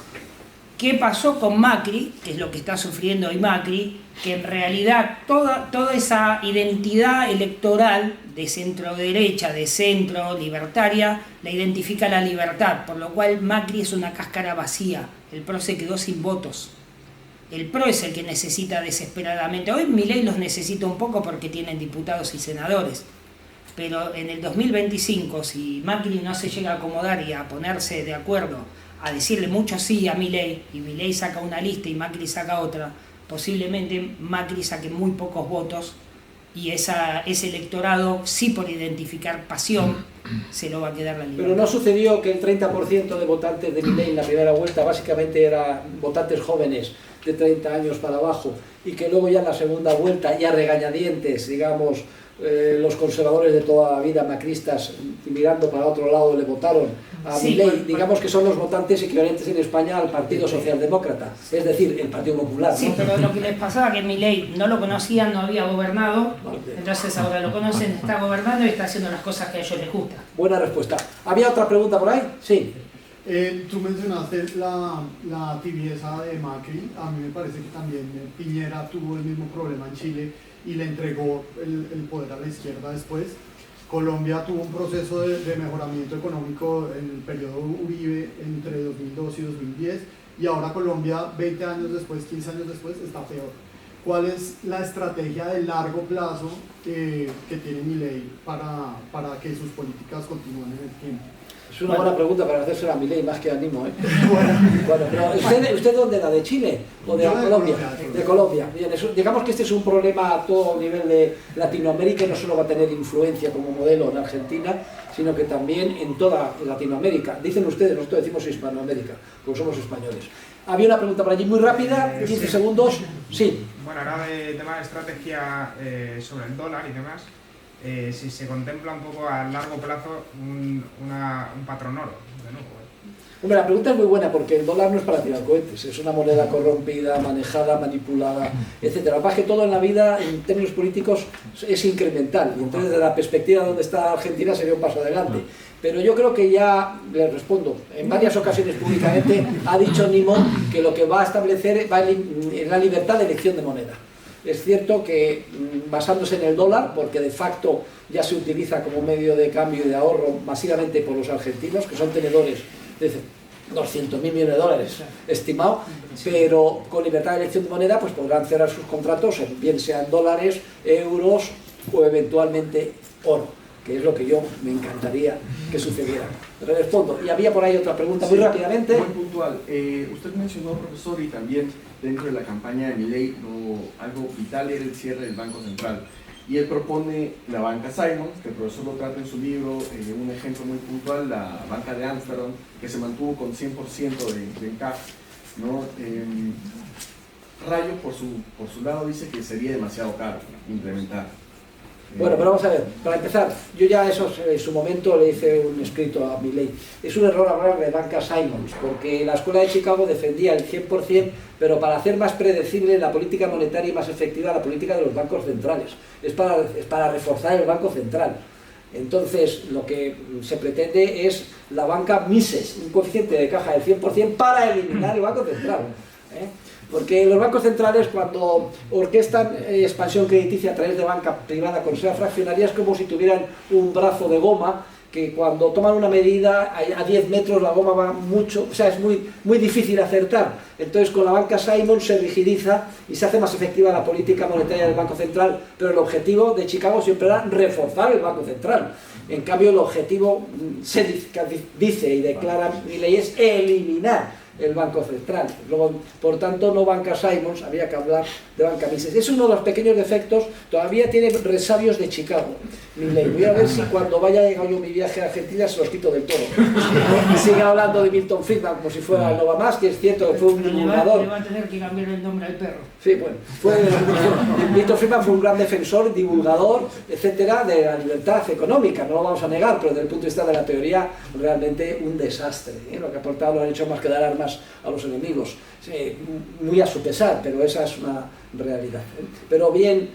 ¿qué pasó con Macri? Que es lo que está sufriendo hoy Macri, que en realidad toda esa identidad electoral de centro derecha, de centro libertaria, la identifica la libertad, por lo cual Macri es una cáscara vacía. El PRO se quedó sin votos. El PRO es el que necesita desesperadamente. Hoy Milei los necesita un poco porque tienen diputados y senadores. Pero en el 2025, si Macri no se llega a acomodar y a ponerse de acuerdo, a decirle mucho sí a Milei, y Milei saca una lista y Macri saca otra, posiblemente Macri saque muy pocos votos y ese electorado, sí por identificar pasión, se lo va a quedar la libertad. Pero no sucedió que el 30% de votantes de Milei en la primera vuelta básicamente eran votantes jóvenes de 30 años para abajo, y que luego ya en la segunda vuelta, ya regañadientes, digamos, los conservadores de toda la vida, macristas, mirando para otro lado, le votaron a Milei, digamos que son los votantes equivalentes en España al Partido Socialdemócrata, es decir, el Partido Popular, ¿no? Sí, pero lo que les pasaba que Milei no lo conocían, no había gobernado, entonces ahora lo conocen, está gobernando y está haciendo las cosas que a ellos les gustan. Buena respuesta. ¿Había otra pregunta por ahí? Sí. Tú mencionaste la tibieza de Macri. A mí me parece que también Piñera tuvo el mismo problema en Chile y le entregó el poder a la izquierda después. Colombia tuvo un proceso de mejoramiento económico en el periodo Uribe entre 2002 y 2010, y ahora Colombia, 20 años después, 15 años después, está peor. ¿Cuál es la estrategia de largo plazo que tiene Milei para que sus políticas continúen en el tiempo? Es una buena pregunta para hacerse a Milei, más que ánimo, ¿eh? Bueno, pero ¿usted dónde era? ¿De Chile o de Colombia? De Colombia. Bien, digamos que este es un problema a todo nivel de Latinoamérica, y no solo va a tener influencia como modelo en Argentina, sino que también en toda Latinoamérica. Dicen ustedes, nosotros decimos Hispanoamérica, porque somos españoles. Había una pregunta por allí muy rápida, 15 segundos. Sí. Bueno, ahora de tema de estrategia sobre el dólar y demás. Si se contempla un poco a largo plazo un patrón oro de nuevo. Hombre, la pregunta es muy buena, porque el dólar no es para tirar cohetes, es una moneda corrompida, manejada, manipulada, etc. Lo que pasa es que todo en la vida, en términos políticos, es incremental, y entonces desde la perspectiva de donde está Argentina sería un paso adelante. Pero yo creo que ya, le respondo, en varias ocasiones públicamente ha dicho Nimo que lo que va a establecer es la libertad de elección de moneda. Es cierto que basándose en el dólar, porque de facto ya se utiliza como medio de cambio y de ahorro masivamente por los argentinos, que son tenedores de 200.000 millones de dólares estimado, pero con libertad de elección de moneda pues podrán cerrar sus contratos, bien sean dólares, euros o eventualmente oro, que es lo que yo me encantaría que sucediera. Le respondo. Y había por ahí otra pregunta muy rápidamente. Muy puntual. Usted mencionó, profesor, y también dentro de la campaña de Milei, algo vital era el cierre del Banco Central. Y él propone la banca Simons, que el profesor lo trata en su libro, un ejemplo muy puntual, la banca de Amsterdam, que se mantuvo con 100% de encaje, ¿no? Rayo, por su lado, dice que sería demasiado caro implementar. Bueno, pero vamos a ver, para empezar, yo ya eso en su momento le hice un escrito a Milei. Es un error hablar de banca Simons, porque la Escuela de Chicago defendía el 100%, pero para hacer más predecible la política monetaria y más efectiva la política de los bancos centrales. Es para reforzar el Banco Central. Entonces, lo que se pretende es la banca Mises, un coeficiente de caja del 100% para eliminar el Banco Central. Porque los bancos centrales, cuando orquestan expansión crediticia a través de banca privada con sea fraccionaria, es como si tuvieran un brazo de goma que cuando toman una medida a 10 metros la goma va mucho, o sea, es muy difícil acertar. Entonces con la banca Simon se rigidiza y se hace más efectiva la política monetaria del Banco Central, pero el objetivo de Chicago siempre era reforzar el Banco Central. En cambio el objetivo se dice y declara Milei es eliminar el Banco Central. Luego, por tanto, no banca Simons, había que hablar de banca Mises. Es uno de los pequeños defectos, todavía tiene resabios de Chicago, Milei. Voy a ver si cuando vaya yo mi viaje a Argentina se los quito del todo. Sigue hablando de Milton Friedman como si fuera el Nova Más, que es cierto que fue un divulgador. Le va a tener que cambiar el nombre al perro. Sí, bueno, Milton Friedman fue un gran defensor, divulgador, etcétera, de la libertad económica, no lo vamos a negar, pero desde el punto de vista de la teoría, realmente un desastre. Lo que ha aportado no han hecho más que dar armas a los enemigos, sí, muy a su pesar, pero esa es una realidad. Pero bien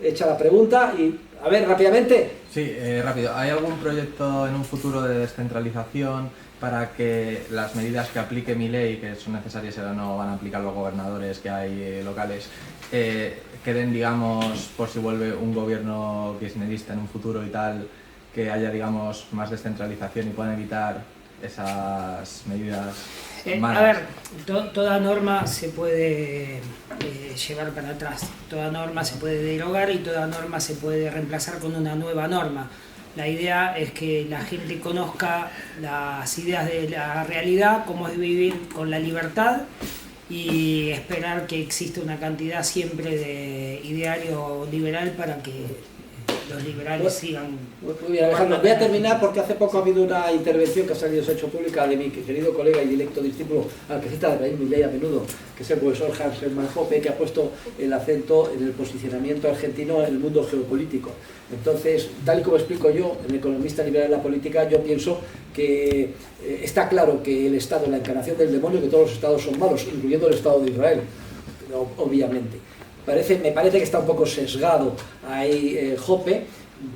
hecha la pregunta y, a ver, rápidamente. Sí, rápido. ¿Hay algún proyecto en un futuro de descentralización para que las medidas que aplique Milei, que son necesarias y ahora no van a aplicar los gobernadores que hay locales, queden, digamos, por si vuelve un gobierno kirchnerista en un futuro y tal, que haya, digamos, más descentralización y puedan evitar esas medidas malas? A ver, toda norma se puede llevar para atrás, toda norma se puede derogar y toda norma se puede reemplazar con una nueva norma. La idea es que la gente conozca las ideas de la realidad, cómo es vivir con la libertad y esperar que exista una cantidad siempre de ideario liberal para que los liberales sigan. Muy bien, Alejandro. Voy a terminar porque hace poco ha habido una intervención que ha salido, se ha hecho pública, de mi querido colega y directo discípulo al que cita de Milei a menudo, que es el profesor Hans-Hermann Hoppe, que ha puesto el acento en el posicionamiento argentino en el mundo geopolítico. Entonces, tal y como explico yo, el economista liberal de la política, yo pienso que está claro que el Estado es la encarnación del demonio, que todos los Estados son malos, incluyendo el Estado de Israel, obviamente. Me parece que está un poco sesgado ahí Hoppe,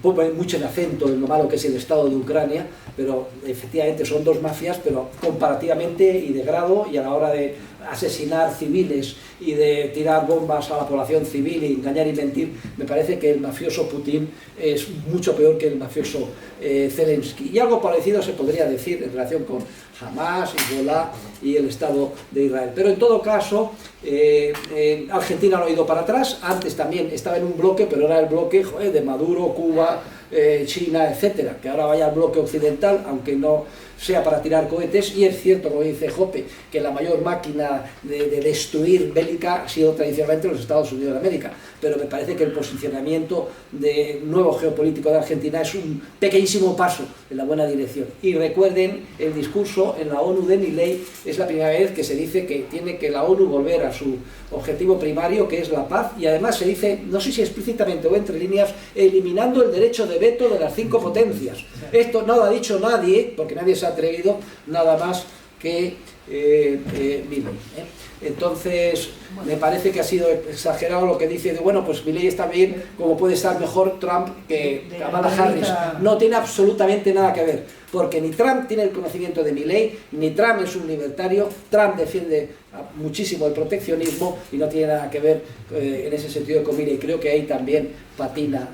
pone mucho en acento en lo malo que es el Estado de Ucrania, pero efectivamente son dos mafias, pero comparativamente y de grado, y a la hora de asesinar civiles y de tirar bombas a la población civil y engañar y mentir, me parece que el mafioso Putin es mucho peor que el mafioso Zelensky. Y algo parecido se podría decir en relación con Hamas, Hezbollah y el Estado de Israel. Pero en todo caso, Argentina no ha ido para atrás, antes también estaba en un bloque, pero era el bloque de Maduro, Cuba, China, etcétera, que ahora vaya al bloque occidental, aunque no sea para tirar cohetes, y es cierto, como dice Hoppe, que la mayor máquina de destruir bélica ha sido tradicionalmente los Estados Unidos de América, pero me parece que el posicionamiento de nuevo geopolítico de Argentina es un pequeñísimo paso en la buena dirección. Y recuerden el discurso en la ONU de Milei, es la primera vez que se dice que tiene que la ONU volver a su objetivo primario, que es la paz, y además se dice, no sé si explícitamente o entre líneas, eliminando el derecho de veto de las 5 potencias. Esto no lo ha dicho nadie, porque nadie se ha atrevido, nada más que Milei. Entonces, me parece que ha sido exagerado lo que dice de, bueno, pues Milei está bien, como puede estar mejor Trump que Kamala Harris. No tiene absolutamente nada que ver, porque ni Trump tiene el conocimiento de Milei, ni Trump es un libertario. Trump defiende muchísimo el proteccionismo y no tiene nada que ver en ese sentido con Milei. Creo que ahí también patina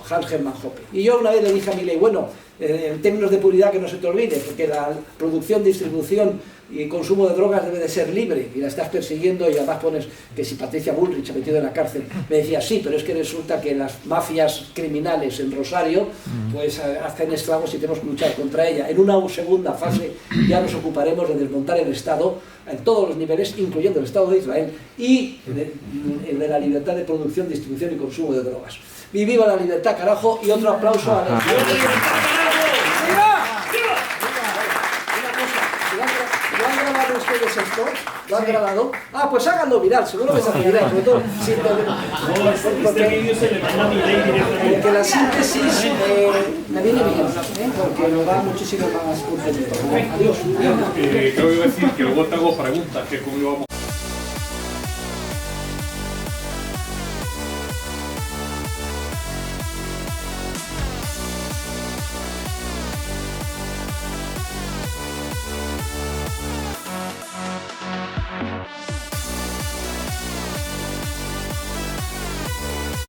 Hans-Hermann Hoppe. Y yo una vez le dije a Milei, bueno, en términos de puridad que no se te olvide, porque la producción, distribución y consumo de drogas debe de ser libre y la estás persiguiendo, y además pones que si Patricia Bullrich ha metido en la cárcel. Me decía, sí, pero es que resulta que las mafias criminales en Rosario pues hacen esclavos y tenemos que luchar contra ella. En una segunda fase ya nos ocuparemos de desmontar el Estado en todos los niveles, incluyendo el Estado de Israel y el de la libertad de producción, distribución y consumo de drogas. Y viva la libertad, carajo, y otro aplauso a la ustedes esto, lo han grabado. Ah, pues háganlo viral, seguro que se hace viral, sobre todo porque la síntesis me viene bien, porque lo da muchísimo más contenido. Adiós. Creo que iba a decir que luego te hago preguntas, que cómo íbamos.